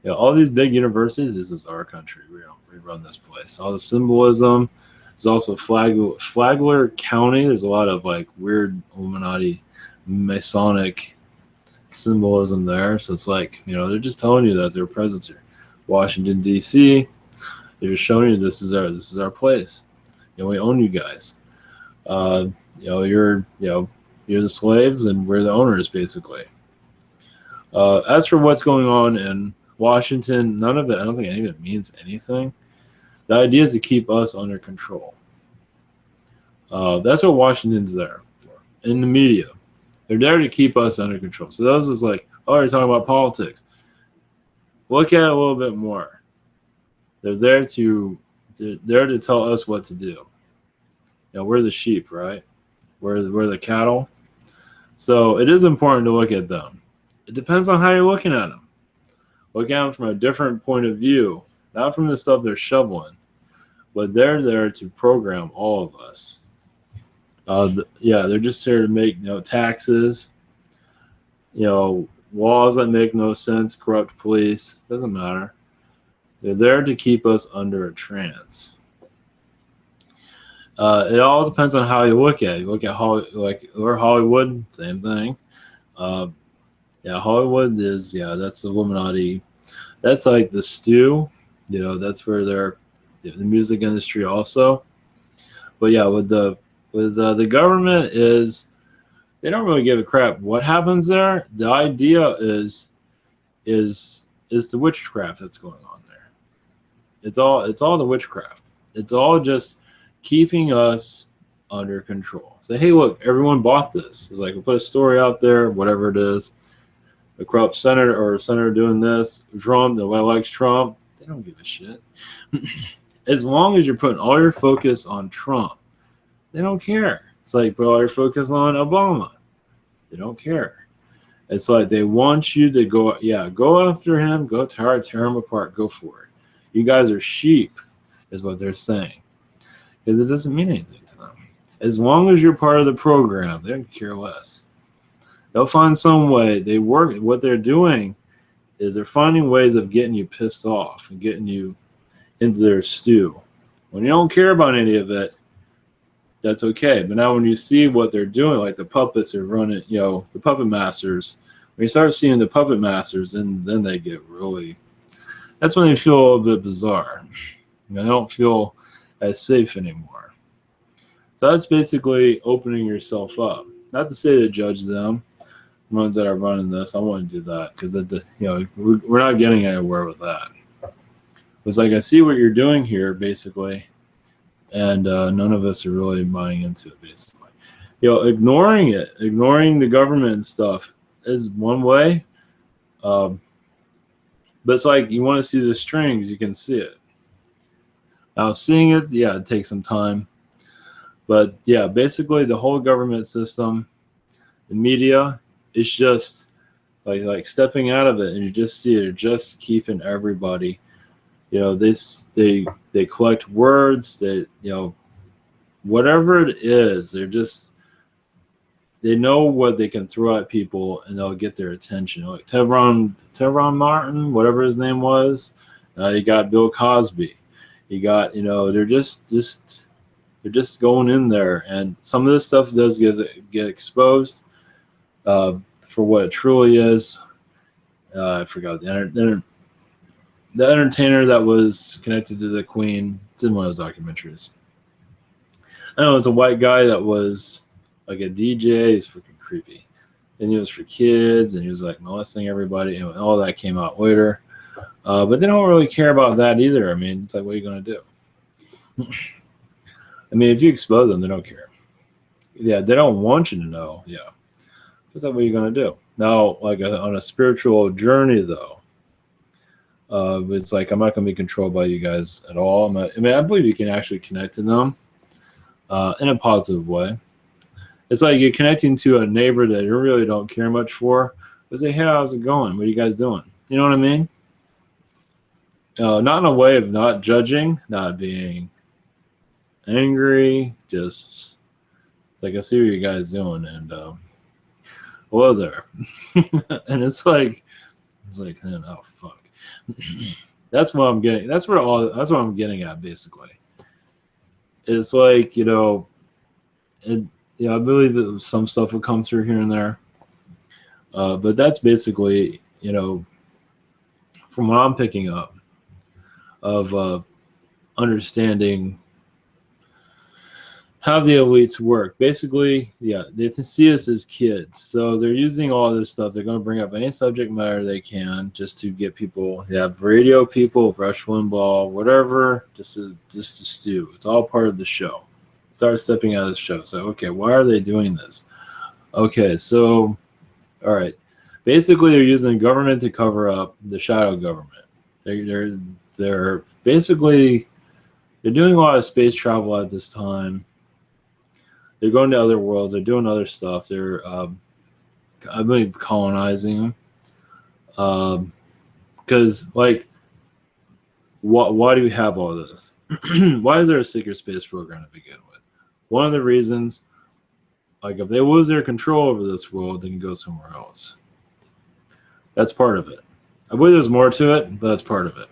All these big universities, this is our country. We run this place. All the symbolism. There's also Flagler County. There's a lot of like weird Illuminati Masonic symbolism there. So it's like, they're just telling you that their presence here. Washington, D.C., they're just showing you this is our place. We own you guys. You're the slaves and we're the owners, basically. As for what's going on in Washington, none of it, I don't think any of it means anything. The idea is to keep us under control. That's what Washington's there for. In the media, they're there to keep us under control. So those is like, oh, you're talking about politics. Look at it a little bit more. They're there to tell us what to do. We're the sheep, right? We're the cattle. So it is important to look at them. It depends on how you're looking at them. Look at them from a different point of view, not from the stuff they're shoveling, but they're there to program all of us. They're just here to make taxes, laws that make no sense, corrupt police, doesn't matter. They're there to keep us under a trance. It all depends on how you look at it. You look at Hollywood, same thing. Hollywood is, that's the Illuminati. That's like the stew. That's where they're the music industry also. But with the government is, they don't really give a crap what happens there. The idea is the witchcraft that's going on there. It's all the witchcraft. It's all just keeping us under control. Say, hey, look, everyone bought this. It's like, we'll put a story out there, whatever it is. A corrupt senator doing this. Trump, nobody likes Trump. They don't give a shit. As long as you're putting all your focus on Trump, they don't care. It's like, put all your focus on Obama. They don't care. It's like they want you to go after him, go tear him apart, go for it. You guys are sheep, is what they're saying. Because it doesn't mean anything to them. As long as you're part of the program, they don't care less. They'll find some way. What they're doing is they're finding ways of getting you pissed off and getting you into their stew. When you don't care about any of it, that's okay. But now when you see what they're doing, like the puppets are running, the puppet masters, when you start seeing the puppet masters, then they get really, that's when they feel a little bit bizarre. I don't feel as safe anymore. So that's basically opening yourself up. Not to say to judge them, the ones that are running this. I wouldn't do that because we're not getting anywhere with that. It's like I see what you're doing here, basically, and none of us are really buying into it, basically. Ignoring the government and stuff is one way. Um, but it's like you want to see the strings, you can see it. Now, seeing it, yeah, it takes some time. But yeah, basically the whole government system, the media, it's just like stepping out of it, and you just see it. They're just keeping everybody. They collect words. Whatever it is, they know what they can throw at people, and they'll get their attention. Like Tevron Martin, whatever his name was. You got Bill Cosby. You got they're just going in there, and some of this stuff does get exposed for what it truly is. I forgot the entertainer that was connected to the Queen. It's in one of those documentaries. I know it's a white guy that was like a DJ. He's freaking creepy, and he was for kids, and he was like molesting everybody, and all that came out later. But they don't really care about that either. I mean, it's like, what are you going to do? I mean, if you expose them, they don't care. Yeah, they don't want you to know. Yeah, that's not what you're going to do. Now, like on a spiritual journey, though, it's like I'm not going to be controlled by you guys at all. I believe you can actually connect to them in a positive way. It's like you're connecting to a neighbor that you really don't care much for. But say, hey, how's it going? What are you guys doing? You know what I mean? Not in a way of not judging, not being angry, just it's like I see what you guys doing, and hello there. And it's like man, oh fuck. That's what I'm getting. That's what I'm getting at, basically. It's like I believe that some stuff will come through here and there, but that's basically from what I'm picking up of understanding how the elites work. Basically, yeah, they see us as kids. So they're using all this stuff. They're going to bring up any subject matter they can just to get people. They have radio people, Rush Limbaugh, whatever, just to stew. It's all part of the show. Start stepping out of the show. So, okay, why are they doing this? Okay, so, all right. Basically, they're using the government to cover up the shadow government. They're basically, they're doing a lot of space travel at this time. They're going to other worlds. They're doing other stuff. They're, I believe, colonizing them. Because, like, why do we have all this? Why is there a secret space program to begin with? One of the reasons, like, if they lose their control over this world, they can go somewhere else. That's part of it. I believe there's more to it, but that's part of it.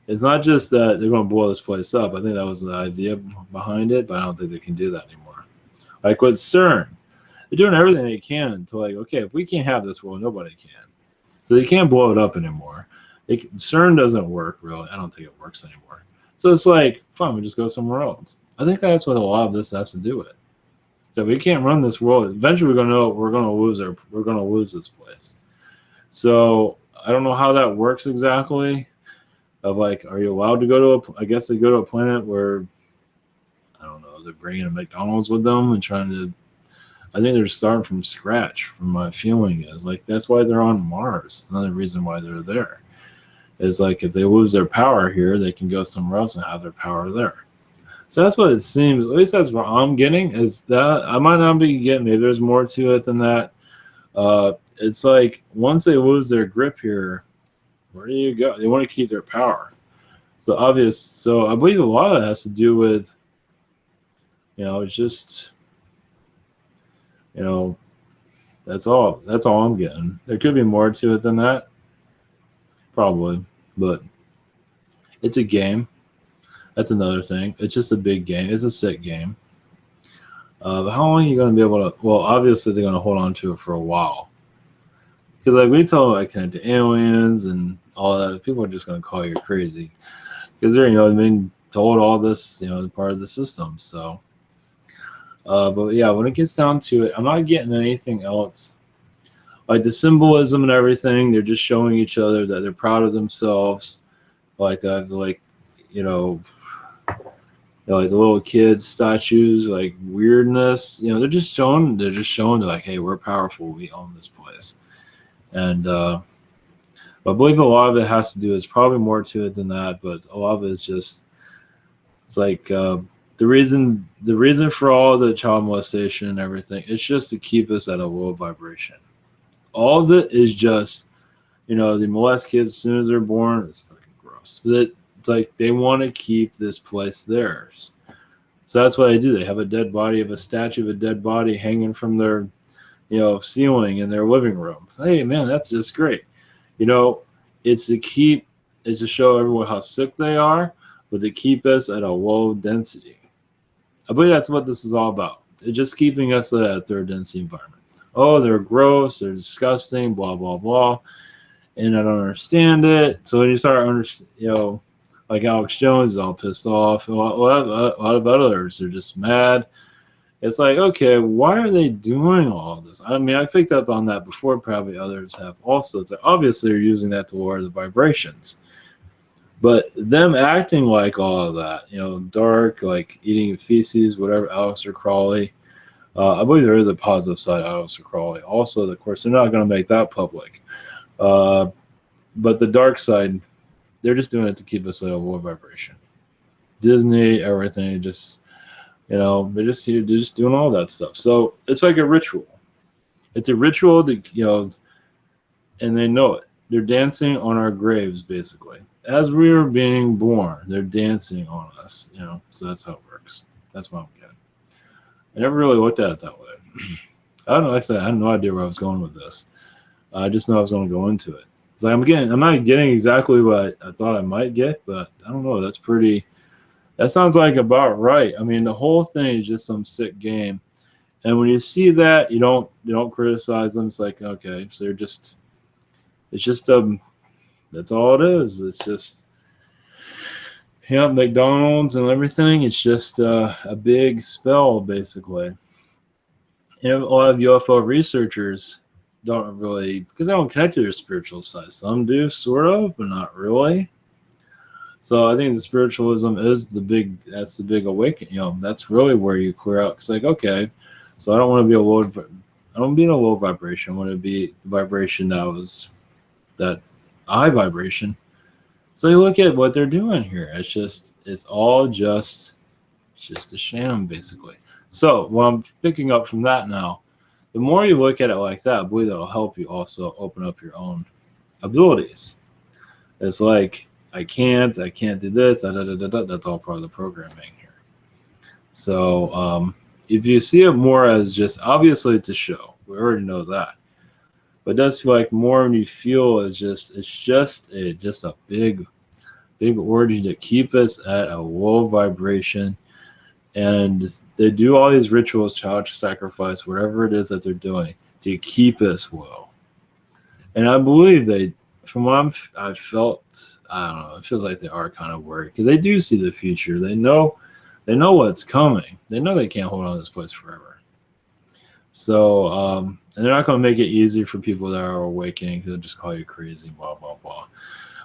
It's not just that they're going to blow this place up. I think that was the idea behind it, but I don't think they can do that anymore. Like with CERN, they're doing everything they can to like, okay, if we can't have this world, nobody can. So they can't blow it up anymore. CERN doesn't work, really. I don't think it works anymore. So it's like, fine, we just go somewhere else. I think that's what a lot of this has to do with. So we can't run this world. Eventually, we're going to lose this place. So I don't know how that works exactly. Of like, are you allowed to go to I guess they go to a planet where, I don't know, they're bringing a McDonald's with them and trying to, I think they're starting from scratch, from my feeling is. Like, that's why they're on Mars. Another reason why they're there. Is like, if they lose their power here, they can go somewhere else and have their power there. So that's what it seems, at least that's what I'm getting, is that, I might not be getting, maybe there's more to it than that. It's like, once they lose their grip here, where do you go? They want to keep their power. So obvious. So I believe a lot of it has to do with, it's just, that's all I'm getting. There could be more to it than that. Probably. But it's a game. That's another thing. It's just a big game. It's a sick game. But how long are you going to be able to, well, obviously they're going to hold on to it for a while. Because like we tell like connect to aliens and all that, people are just going to call you crazy. because they're being told all this part of the system. So, but yeah, when it gets down to it, I'm not getting anything else. Like the symbolism and everything, they're just showing each other that they're proud of themselves. Like that, like the little kids statues, like weirdness. They're just showing. Like, hey, we're powerful. We own this place. And but I believe a lot of it has to do. It's probably more to it than that, but a lot of it is just. It's like the reason for all the child molestation and everything. It's just to keep us at a low vibration. All of it is just, they molest kids as soon as they're born. It's fucking gross. But it's like they want to keep this place theirs. So that's what they do. They have a statue of a dead body hanging from their, ceiling in their living room. Hey, man, that's just great. It's to show everyone how sick they are, but to keep us at a low density. I believe that's what this is all about. It's just keeping us at a third density environment. Oh, they're gross, they're disgusting, blah, blah, blah. And I don't understand it. So when you start like Alex Jones is all pissed off. A lot of others are just mad. It's like, okay, why are they doing all this? I mean, I picked up on that before. Probably others have also. It's like, obviously, they're using that to lower the vibrations. But them acting like all of that, dark, like eating feces, whatever, Aleister Crowley. I believe there is a positive side of Aleister Crowley. Also, of course, they're not going to make that public. But the dark side, they're just doing it to keep us at a low vibration. Disney, everything, just they're just doing all that stuff. So it's like a ritual. It's a ritual to and they know it. They're dancing on our graves, basically. As we were being born, they're dancing on us. So that's how it works. That's what I'm getting. I never really looked at it that way. I don't know. Like I said, I had no idea where I was going with this. I just know I was going to go into it. It's like I'm not getting exactly what I thought I might get, but I don't know. That sounds like about right. I mean, the whole thing is just some sick game. And when you see that, you don't criticize them. It's like, okay, so it's just that's all it is. It's just McDonald's and everything. It's just a big spell, basically. A lot of UFO researchers don't really, because they don't connect to their spiritual side. Some do, sort of, but not really. So I think the spiritualism is the big awakening. That's really where you clear out. It's like, okay, so I don't want to be in a low vibration. I want to be the vibration that high vibration. So you look at what they're doing here. It's all just a sham, basically. So what I'm picking up from that now, the more you look at it like that, I believe that'll help you also open up your own abilities. It's like, I can't do this. That's all part of the programming here. So if you see it more as just, obviously it's a show. We already know that. But it does feel like more when you feel it's just a big orgy to keep us at a low vibration. And they do all these rituals, child sacrifice, whatever it is that they're doing to keep us low. And I believe from what I've felt, I don't know, it feels like they are kind of worried because they do see the future. They know what's coming. They know they can't hold on to this place forever. So, and they're not going to make it easy for people that are awakening. They'll just call you crazy, blah, blah, blah.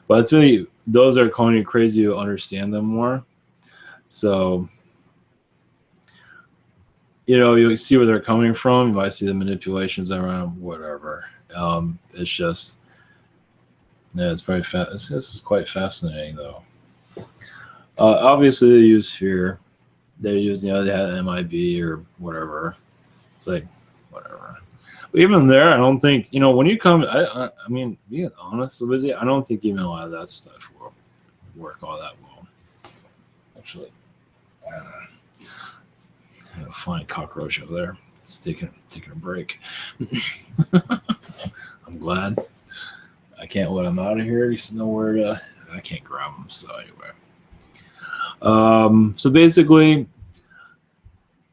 But I feel like those that are calling you crazy will understand them more. So, you see where they're coming from. You might see the manipulations around them, whatever. It's just, it's very fast. This is quite fascinating, though. Obviously, they use fear. They use, they had MIB or whatever. It's like, whatever. But even there, I don't think, when you come, I mean, being honest with you, I don't think even a lot of that stuff will work all that well. Actually, flying cockroach over there. It's taking a break. I'm glad. I can't let him out of here. He's nowhere to. I can't grab him. So anyway. So basically,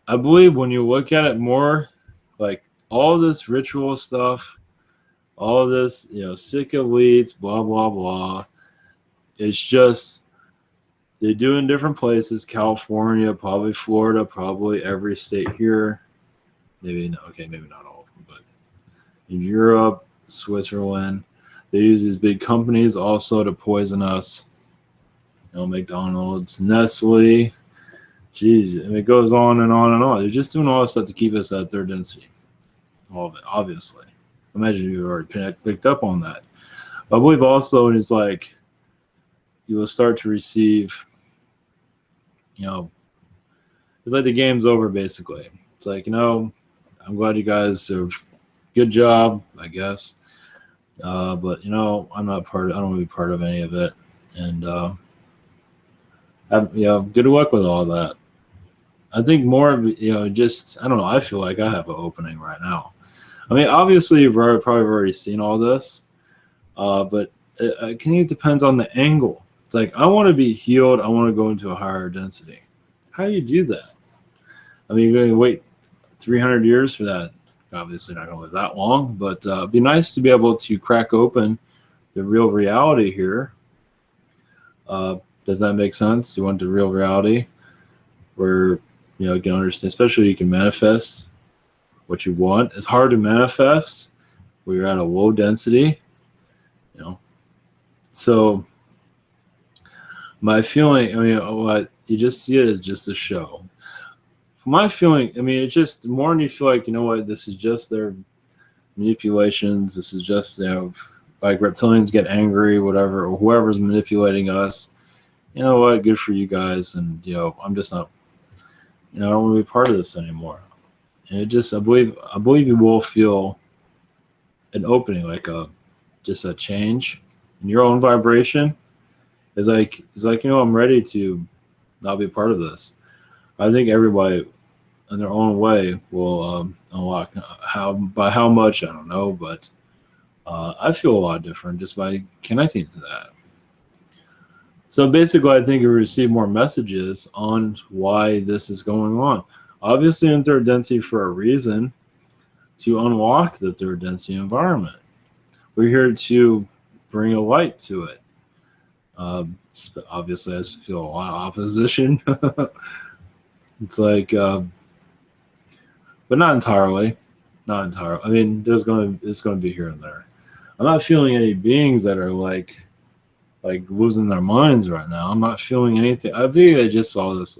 I believe when you look at it more, like all this ritual stuff, all this, sick elites, blah blah blah. It's just They do in different places. California, probably Florida, probably every state here. Maybe not. Okay, maybe not all of them, but in Europe, Switzerland, they use these big companies also to poison us. McDonald's, Nestle. Jeez, and it goes on and on and on. They're just doing all this stuff to keep us at their density. All of it, obviously. Imagine you already picked up on that. I believe also it's like you will start to receive, it's like the game's over basically. It's like, I'm glad you guys have good job, I guess. But I'm not part of, I don't want to be part of any of it. And good luck with all that. I think more of, just, I don't know, I feel like I have an opening right now. I mean, obviously you've probably already seen all this, but it depends on the angle. It's like, I want to be healed. I want to go into a higher density. How do you do that? I mean, you're going to wait 300 years for that. Obviously not going to live that long, but it'd be nice to be able to crack open the real reality here. Does that make sense? You want the real reality where, you can understand, especially you can manifest what you want. It's hard to manifest where you're at a low density, So my feeling, what you just see it as just a show. My feeling, it's just the more you feel like, this is just their manipulations. This is just, like reptilians get angry, whatever, or whoever's manipulating us. You know what? Good for you guys. And, I'm just not, I don't want to be part of this anymore. And it just, I believe you will feel an opening, like just a change in your own vibration. It's like, I'm ready to not be part of this. I think everybody in their own way will unlock by how much, I don't know, but I feel a lot different just by connecting to that. So basically, I think you receive more messages on why this is going on. Obviously, in third density for a reason, to unlock the third density environment. We're here to bring a light to it. Obviously, I feel a lot of opposition. It's like, but not entirely. Not entirely. I mean, it's going to be here and there. I'm not feeling any beings that are like losing their minds right now. I'm not feeling anything. I think they just saw this.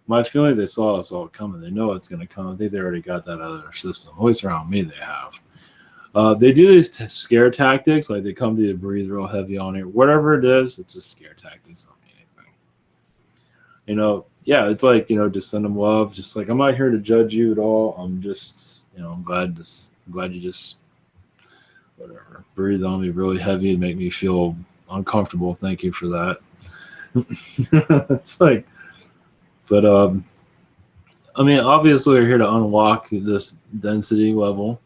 My feeling is they saw us all coming. They know it's going to come. I think they already got that out of their system. At least around me, they have. They do these scare tactics, like they come to you to breathe real heavy on it. Whatever it is, it's just scare tactics. Don't mean anything. Yeah, it's like, just send them love. Just like, I'm not here to judge you at all. I'm just, I'm glad you just, whatever, breathe on me really heavy and make me feel uncomfortable. Thank you for that. It's like, but obviously we're here to unlock this density level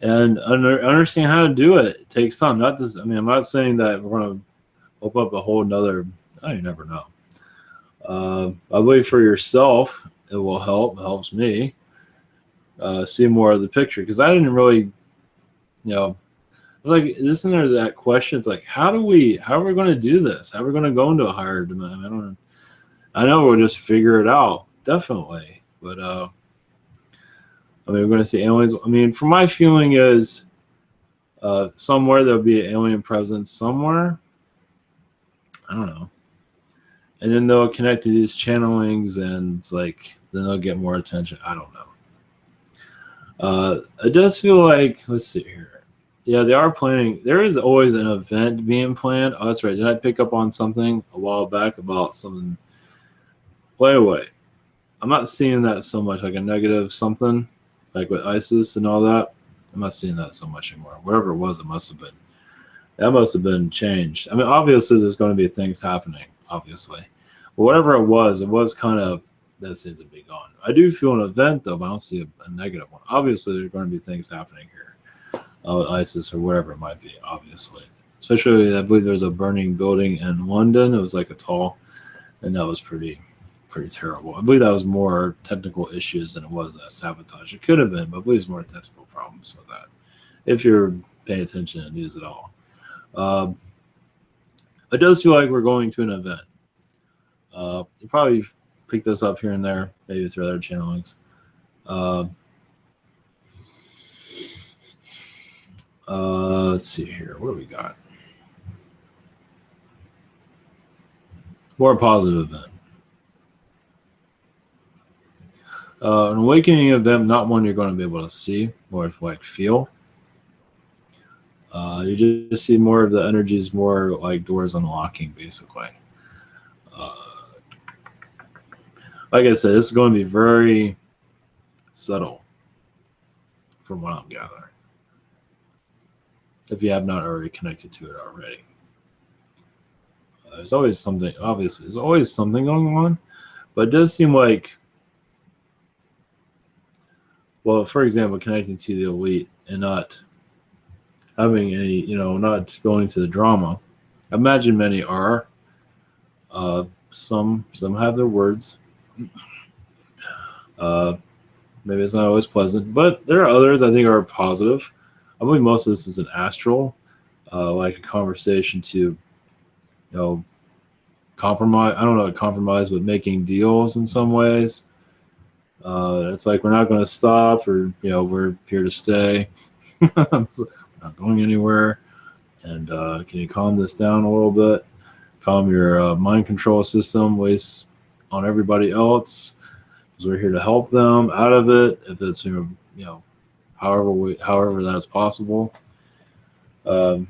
and understand how to do it. It takes time. Not just, I'm not saying that we're going to open up a whole nother, you never know. I believe for yourself, it will help. It helps me see more of the picture, because I didn't really, like, isn't there that question? It's like, how are we going to do this? How are we going to go into a higher dimension? I know we'll just figure it out, definitely. But we're going to see aliens. From my feeling is somewhere there'll be an alien presence somewhere. I don't know. And then they'll connect to these channelings, and it's like, then they'll get more attention. I don't know. It does feel like, let's see here. Yeah, they are planning. There is always an event being planned. Oh, that's right. Did I pick up on something a while back about something? Wait. I'm not seeing that so much, like a negative something, like with ISIS and all that. I'm not seeing that so much anymore. Whatever it was, that must have been changed. Obviously, there's going to be things happening, obviously. But whatever it was kind of, that seems to be gone. I do feel an event, though, but I don't see a negative one. Obviously, there's going to be things happening here. ISIS or whatever it might be, obviously. Especially, I believe there's a burning building in London. It was like a tall, and that was pretty terrible. I believe that was more technical issues than it was sabotage. It could have been, but I believe it's more technical problems with that, if you're paying attention to news at all. It does feel like we're going to an event. You probably pick this up here and there, maybe through other channelings. Uh, let's see here. What do we got? More positive event. An awakening event, not one you're going to be able to see, more like feel. You just see more of the energies, more like doors unlocking, basically. Uh, like I said, this is going to be very subtle, from what I'm gathering. If you have not already connected to it already, there's always something. Obviously, there's always something going on, but it does seem like, well, for example, connecting to the elite and not having any, not going to the drama. I imagine many are. Some have their words. Uh, maybe it's not always pleasant, but there are others I think are positive. I believe most of this is an astral, like a conversation to, compromise. I don't know, compromise, but making deals in some ways. It's like we're not going to stop, or we're here to stay. Not going anywhere. And can you calm this down a little bit? Calm your mind control system, waste on everybody else, because we're here to help them out of it. If it's however that's possible. But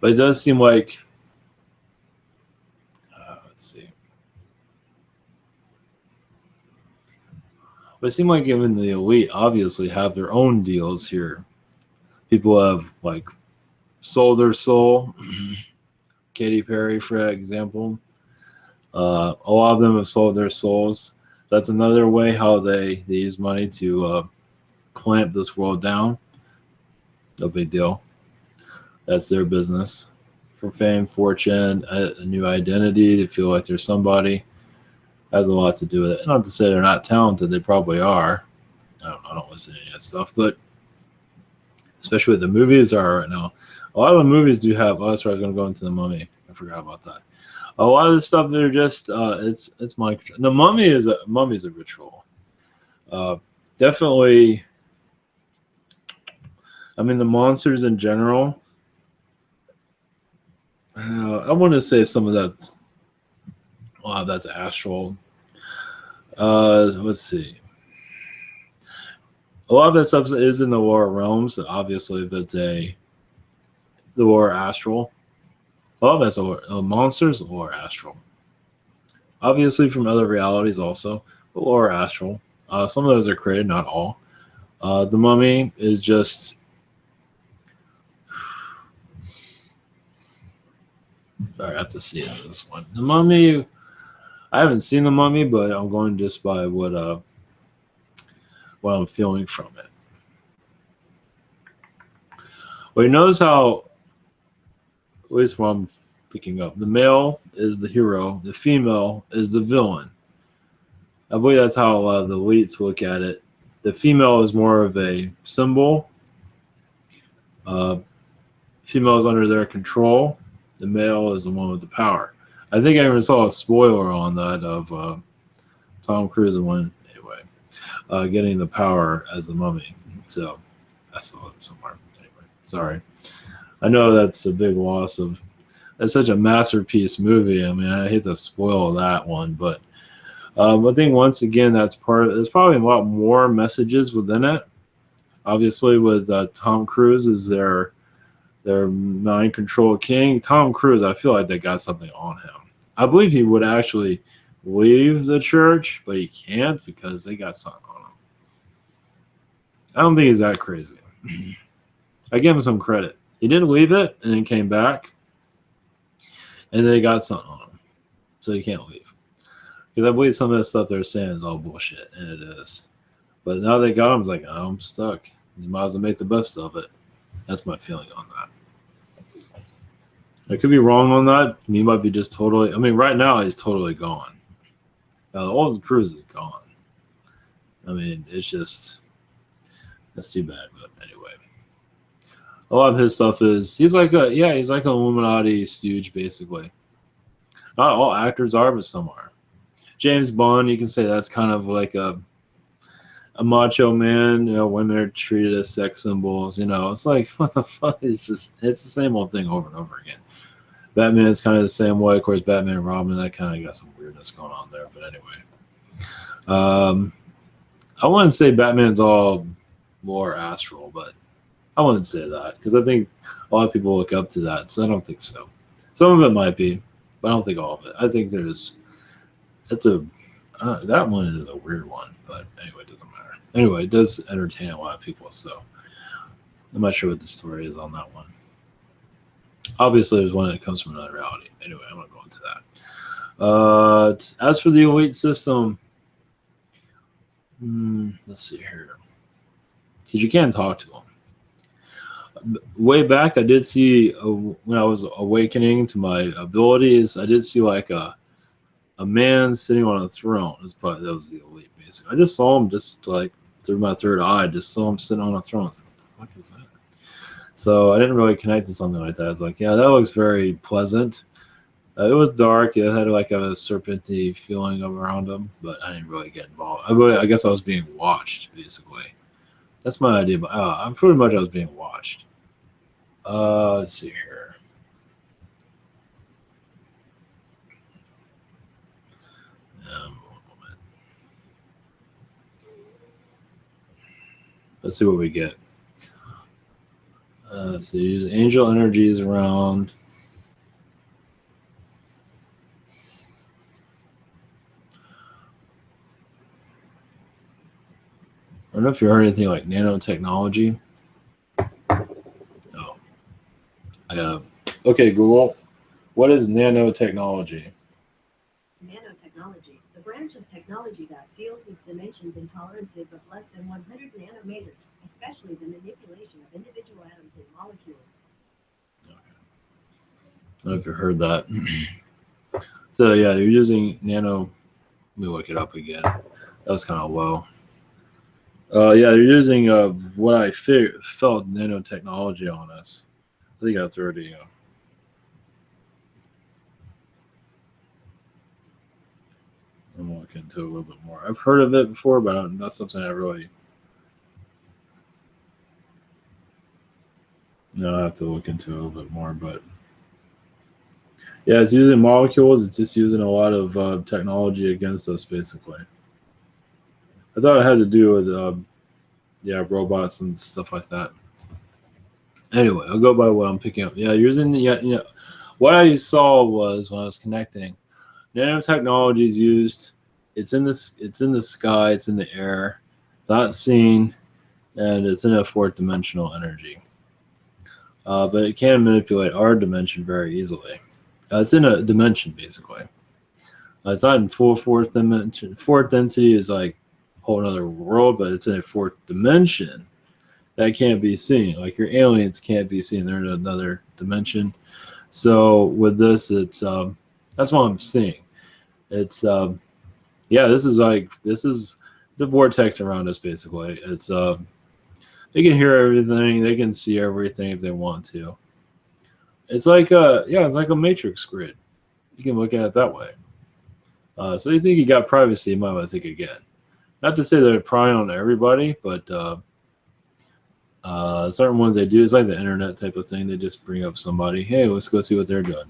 it does seem like, let's see. But it seems like even the elite obviously have their own deals here. People have like sold their soul. Katy Perry, for example. A lot of them have sold their souls. That's another way how they use money to clamp this world down. No big deal. That's their business. For fame, fortune, a new identity, to feel like they're somebody, has a lot to do with it. Not to say they're not talented, they probably are. I don't listen to any of that stuff, but especially what the movies are right now. A lot of the movies do have. Oh, that's right. I was going to go into the Mummy. I forgot about that. A lot of the stuff they're just it's mind control. The Mummy's a ritual. Definitely. I mean, the monsters in general. I want to say some of that. Wow, that's astral. Let's see. A lot of that stuff is in the lower realms. Obviously, if it's the lower astral. A lot of that's monsters or astral. Obviously, from other realities also, but lower astral. Some of those are created, not all. The Mummy is just. Sorry, I have to see this one. The Mummy. I haven't seen the Mummy, but I'm going just by what I'm feeling from it. Well, you notice how, at least what I'm picking up, the male is the hero, the female is the villain. I believe that's how a lot of the elites look at it. The female is more of a symbol. Female is under their control. The male is the one with the power. I think I even saw a spoiler on that of Tom Cruise and one anyway, getting the power as the Mummy. So I saw it somewhere. Anyway, sorry. I know that's a big loss of. That's such a masterpiece movie. I mean, I hate to spoil that one, but I think once again that's part. There's probably a lot more messages within it. Obviously, with Tom Cruise as their mind control king. Tom Cruise, I feel like they got something on him. I believe he would actually leave the church, but he can't because they got something on him. I don't think he's that crazy. I give him some credit. He didn't leave it and then came back, and they got something on him, so he can't leave. Because I believe some of the stuff they're saying is all bullshit, and it is. But now they got him, it's like, oh, I'm stuck. You might as well make the best of it. That's my feeling on that. I could be wrong on that. He might be just totally. I mean, right now he's totally gone. Now, all the Cruise is gone. I mean, it's just that's too bad. But anyway, A lot of his stuff is he's like he's like an Illuminati stooge basically. Not all actors are, but some are. James Bond, you can say that's kind of like a macho man. You know, women are treated as sex symbols. You know, it's like what the fuck? It's the same old thing over and over again. Batman is kind of the same way. Of course, Batman and Robin, that kind of got some weirdness going on there. But anyway, um, I wouldn't say Batman's all more astral, but I wouldn't say that because I think a lot of people look up to that. So I don't think so. Some of it might be, but I don't think all of it. I think it's a that one is a weird one, but anyway, it doesn't matter. Anyway, it does entertain a lot of people, so I'm not sure what the story is on that one. Obviously, there's one that comes from another reality. Anyway, I'm not going to that. As for the elite system, let's see here, because you can talk to them. Way back, I did see when I was awakening to my abilities, I did see like a man sitting on a throne. That was the elite, basically. I just saw him just like through my third eye. I just saw him sitting on a throne. I was like, what the fuck is that? So I didn't really connect to something like that. I was like, yeah, that looks very pleasant. It was dark. It had like a serpenty feeling around him, but I didn't really get involved. I guess I was being watched, basically. That's my idea. But I'm pretty much I was being watched. Let's see here. One moment. Let's see what we get. Let's see. Use angel energies around. I don't know if you heard anything like nanotechnology. Oh. Okay, Google. What is nanotechnology? Nanotechnology, the branch of technology that deals with dimensions and tolerances of less than 100 nanometers, especially the manipulation of individual atoms and molecules. Okay. I don't know if you heard that. So yeah, you're using nano. Let me look it up again. That was kind of low. Yeah, you're using what I felt nanotechnology on us. I think that's already. I'm gonna look into it a little bit more. I've heard of it before, but that's something I really. I have to look into it a little bit more, but yeah, it's using molecules. It's just using a lot of technology against us, basically. I thought it had to do with robots and stuff like that. Anyway, I'll go by what I'm picking up. Yeah, using what I saw was when I was connecting. Nanotechnology is used. It's in the sky. It's in the air. It's not seen, and it's in a fourth dimensional energy. But it can manipulate our dimension very easily. It's in a dimension basically. It's not in full fourth dimension. Fourth density is like a whole other world, but it's in a fourth dimension that can't be seen. Like your aliens can't be seen; they're in another dimension. So with this, it's that's what I'm seeing. It's this is it's a vortex around us basically. It's they can hear everything, they can see everything if they want to. It's like it's like a matrix grid. You can look at it that way. So you think you got privacy, you might want to think again. Not to say they're prying on everybody, but certain ones they do. It's like the internet type of thing. They just bring up somebody, hey, let's go see what they're doing.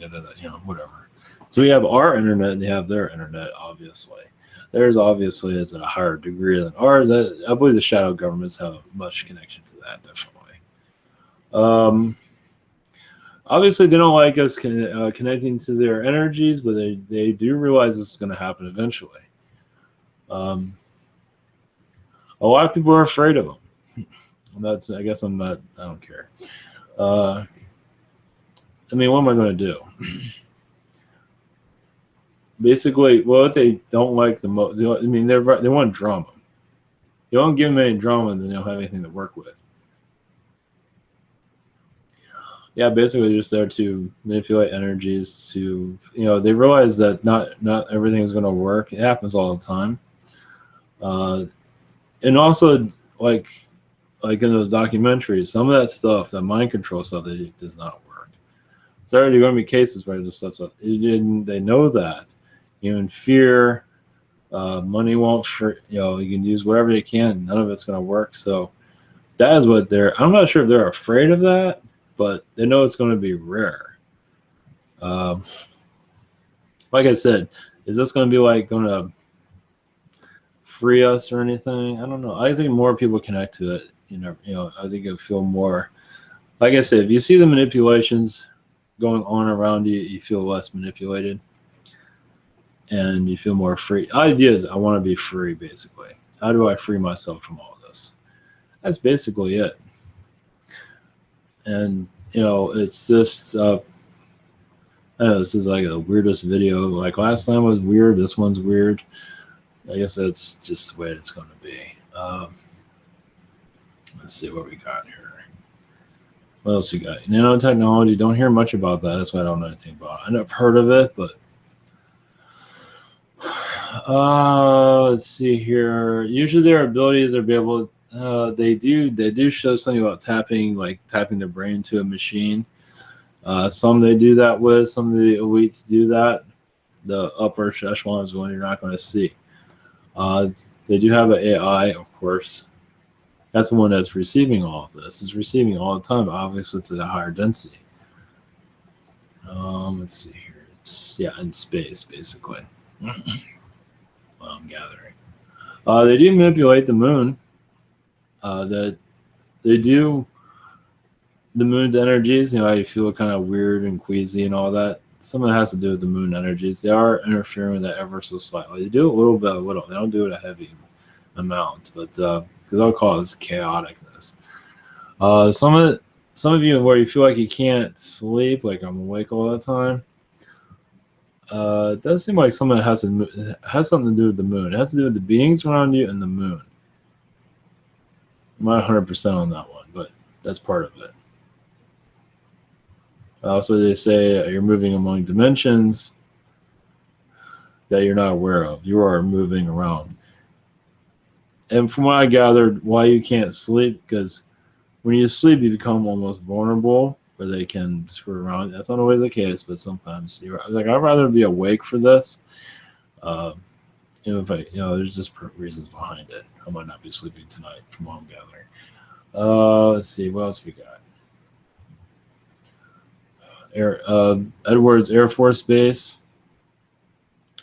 Whatever. So we have our internet and they have their internet, obviously. Theirs obviously is at a higher degree than ours. I believe the shadow governments have much connection to that, definitely. Obviously, they don't like us connecting to their energies, but they do realize this is going to happen eventually. A lot of people are afraid of them. I guess I'm not. I don't care. I mean, what am I going to do? Basically, what they don't like the most. I mean, they want drama. You don't give them any drama, then they don't have anything to work with. Yeah, basically, they're just there to manipulate energies. They realize that not everything is going to work. It happens all the time. And also, like, like in those documentaries, some of that stuff, that mind control stuff, that does not work. So there are going to be cases where this stuff's up. They know that. Even fear, money won't. You can use whatever you can. None of it's going to work. So that is what they're. I'm not sure if they're afraid of that, but they know it's going to be rare. Like I said, is this going to be like going to free us or anything? I don't know. I think more people connect to it. I think you'll feel more. Like I said, if you see the manipulations going on around you, you feel less manipulated, and you feel more free. Idea is, I want to be free. Basically, how do I free myself from all this? That's basically it. And it's just. I know this is like the weirdest video. Like last time was weird. This one's weird. I guess that's just the way it's going to be. Let's see what we got here. What else you got? Nanotechnology. Don't hear much about that. That's why I don't know anything about it. I've heard of it, but let's see here. Usually their abilities are be able. They do show something about tapping the brain to a machine. Some they do that with. Some of the elites do that. The upper echelon is one you're not going to see. They do have an AI, of course. That's the one that's receiving all of this. It's receiving all the time. Obviously, it's at a higher density. Let's see here. It's in space, basically. I'm gathering. They do manipulate the moon. That they do. The moon's energies, how you feel kind of weird and queasy and all that. Some of it has to do with the moon energies. They are interfering with that ever so slightly. They do a little bit, They don't do it a heavy amount, but because that'll cause chaoticness. Some of you where you feel like you can't sleep, like I'm awake all the time. It does seem like some of it has something to do with the moon. It has to do with the beings around you and the moon. I'm not 100% on that one, but that's part of it. Also, they say you're moving among dimensions that you're not aware of. You are moving around. And from what I gathered, why you can't sleep, because when you sleep, you become almost vulnerable, where they can screw around. That's not always the case, but sometimes you're like, I'd rather be awake for this. There's just reasons behind it. I might not be sleeping tonight, from what I'm gathering. Let's see, what else we got? Edwards Air Force Base.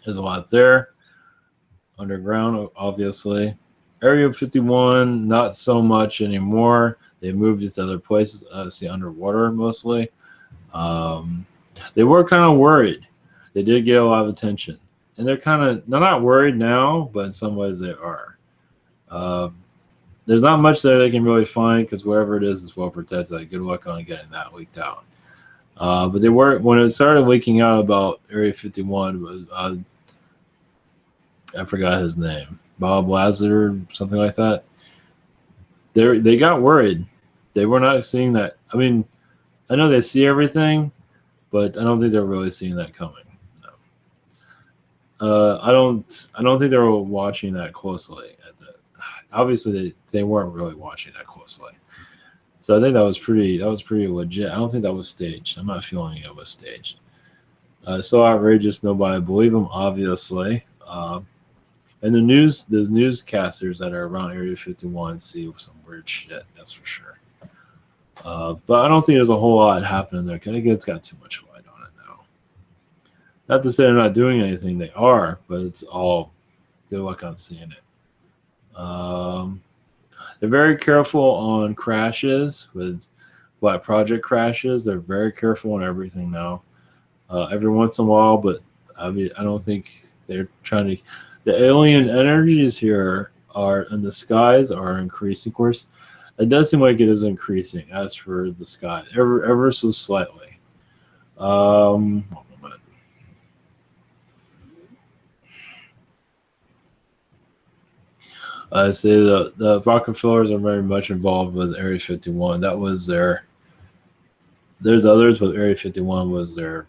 There's a lot there. Underground, obviously. Area 51, not so much anymore. They moved it to other places, underwater mostly. They were kind of worried. They did get a lot of attention. And they're not worried now, but in some ways they are. There's not much there they can really find, because wherever it is well protected. Like, good luck on getting that leaked out. But they were, when it started leaking out about Area 51, I forgot his name, Bob Lazar, something like that. They got worried. They were not seeing that. I mean, I know they see everything, but I don't think they're really seeing that coming. No. I don't think they were watching that closely. Obviously, they weren't really watching that closely. So I think that was pretty legit. I don't think that was staged. I'm not feeling it was staged. So outrageous, nobody believe them, obviously. And those newscasters that are around Area 51 see some weird shit, that's for sure. But I don't think there's a whole lot happening there, because I think it's got too much light on it now. Not to say they're not doing anything, they are, but it's all good luck on seeing it. They're very careful on crashes, with Black Project crashes. They're very careful on everything now. Every once in a while, but I don't think they're trying to. The alien energies here in the skies are increasing. Of course, it does seem like it is increasing as for the sky, ever so slightly. One moment. I say the Rockefellers are very much involved with Area 51. That was their. There's others, but Area 51 was their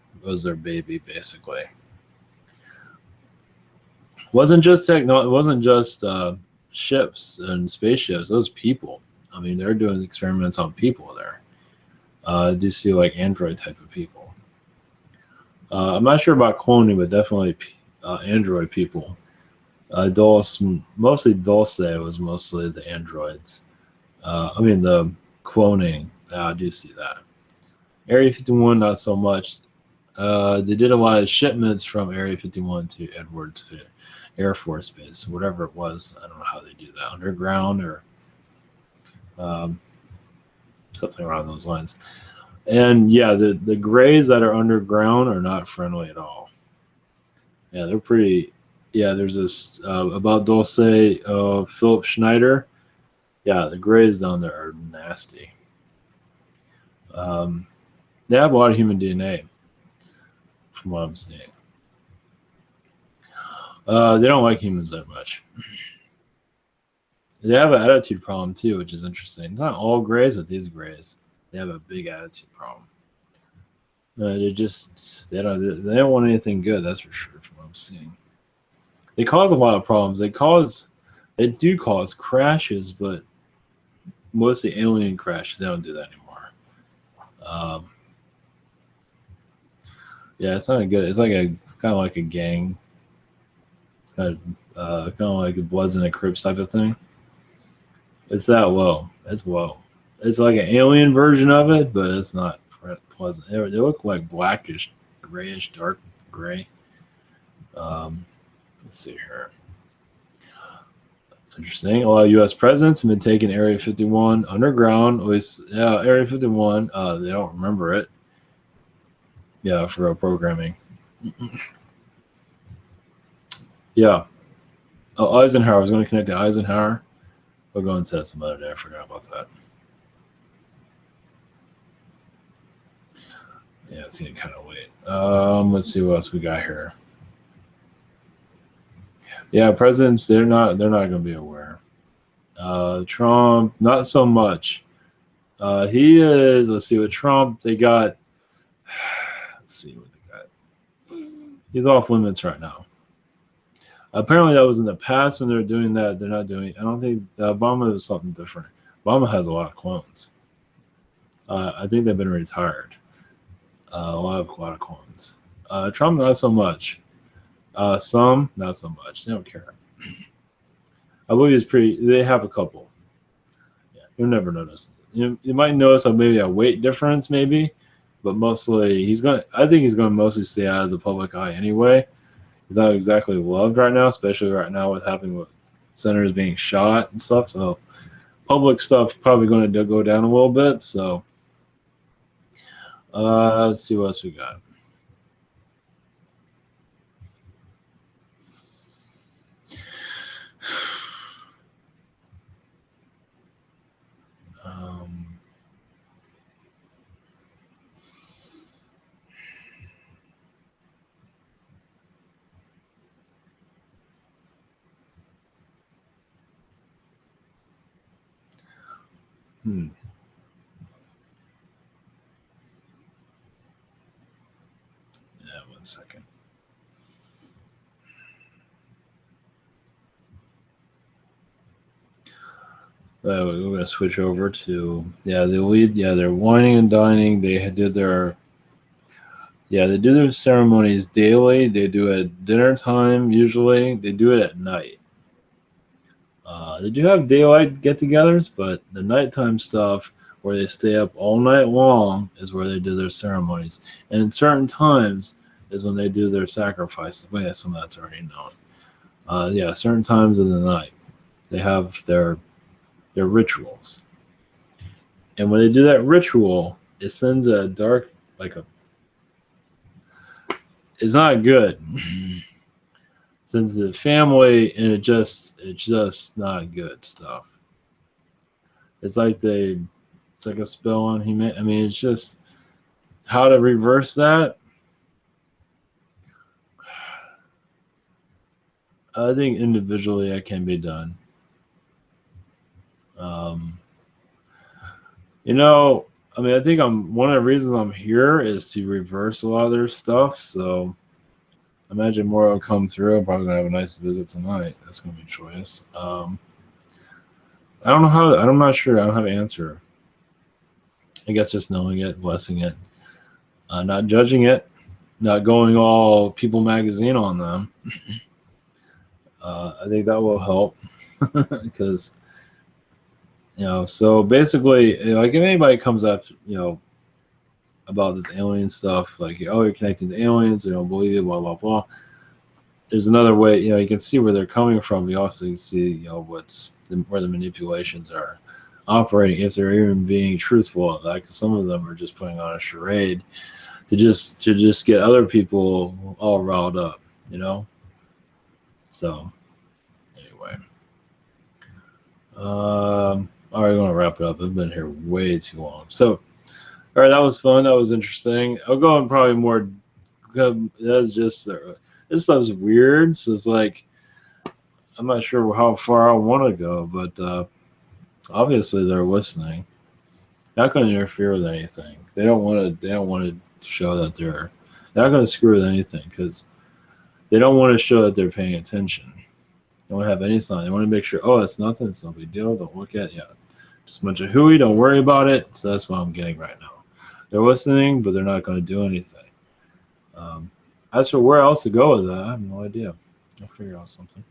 baby, basically. It wasn't just ships and spaceships. Those people. I mean, they're doing experiments on people there. I do see like android type of people. I'm not sure about cloning, but definitely android people. Dulce, mostly Dulce was mostly the androids. I mean the cloning. I do see that. Area 51, not so much. They did a lot of shipments from Area 51 to Edwards Air Force Base, whatever it was. I don't know how they do that, underground or um, something around those lines. And yeah, the grays that are underground are not friendly at all. Yeah, they're pretty. Yeah, there's this about Dulce, Philip Schneider. Yeah, the grays down there are nasty. Um, they have a lot of human DNA, from what I'm seeing. They don't like humans that much. They have an attitude problem too, which is interesting. It's not all grays, but these grays, they have a big attitude problem. They don't want anything good. That's for sure. From what I'm seeing, they cause a lot of problems. They do cause crashes, but mostly alien crashes. They don't do that anymore. Um, yeah, it's not a good. It's like a kind of like a gang. It's kind of like a Bloods and the Crips type of thing. It's that low. It's low. It's like an alien version of it, but it's not pleasant. They look like blackish, grayish, dark gray. Um, let's see here. Interesting. A lot of U.S. presidents have been taking Area 51 underground. Always, yeah, Area 51. They don't remember it. Yeah, for programming. Yeah. Oh, Eisenhower. I was going to connect to Eisenhower. We'll go into that some other day. I forgot about that. Yeah, it's getting kind of late. Let's see what else we got here. Yeah, presidents, they're not going to be aware. Trump, not so much. He is. Let's see, with Trump, they got. Let's see what they got. He's off limits right now. Apparently, that was in the past when they were doing that. They're not doing. I don't think Obama is something different. Obama has a lot of clones. I think they've been retired. A lot of clones. Trump, not so much. Some, not so much. They don't care. I believe he's pretty. They have a couple. Yeah, you'll never notice. You might notice maybe a weight difference, maybe, but mostly he's going. I think he's going to mostly stay out of the public eye anyway. He's not exactly loved right now, especially right now with happening with senators being shot and stuff. So public stuff probably going to go down a little bit. So let's see what else we got. Hmm. Yeah, 1 second. We're going to switch over to the lead. Yeah, they're whining and dining. They did their they do their ceremonies daily. They do it at dinner time usually. They do it at night. They do have daylight get-togethers, but the nighttime stuff where they stay up all night long is where they do their ceremonies. And certain times is when they do their sacrifice. Well, yeah, some of that's already known. Certain times of the night they have their rituals. And when they do that ritual, it sends a dark, it's not good. Sends the family, and it's just not good stuff. It's like it's like a spell on human. I mean, it's just how to reverse that. I think individually that can be done. Um, I mean, I think one of the reasons I'm here is to reverse a lot of their stuff. So I imagine more will come through. I'm probably gonna have a nice visit tonight. That's gonna be joyous. I don't know how. I'm not sure. I don't have an answer. I guess just knowing it, blessing it, not judging it, not going all People Magazine on them. I think that will help because So basically, like if anybody comes up, about this alien stuff, like you're connecting to aliens, they don't believe it, blah blah blah. There's another way, you can see where they're coming from. You also can see, where the manipulations are operating, if they're even being truthful. Like some of them are just putting on a charade to just get other people all riled up. So anyway, all right, I'm gonna wrap it up. I've been here way too long. So, all right, that was fun. That was interesting. I'll go on probably more. That's just this stuff's weird. So it's like I'm not sure how far I want to go, but obviously they're listening. Not going to interfere with anything. They don't want to. They don't want to show that they're not going to screw with anything because they don't want to show that they're paying attention. They don't have any sign. They want to make sure. Oh, it's nothing. It's no big deal. Don't look at it. Yeah, just a bunch of hooey. Don't worry about it. So that's what I'm getting right now. They're listening, but they're not going to do anything. As for where else to go with that, I have no idea. I'll figure out something.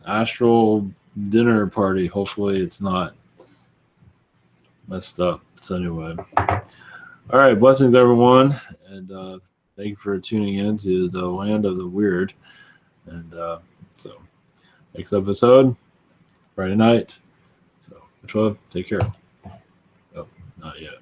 Astral dinner party. Hopefully, it's not messed up. So anyway, all right. Blessings, everyone, and thank you for tuning in to the land of the weird. And so, next episode, Friday night. So, much love. Take care. Oh, not yet.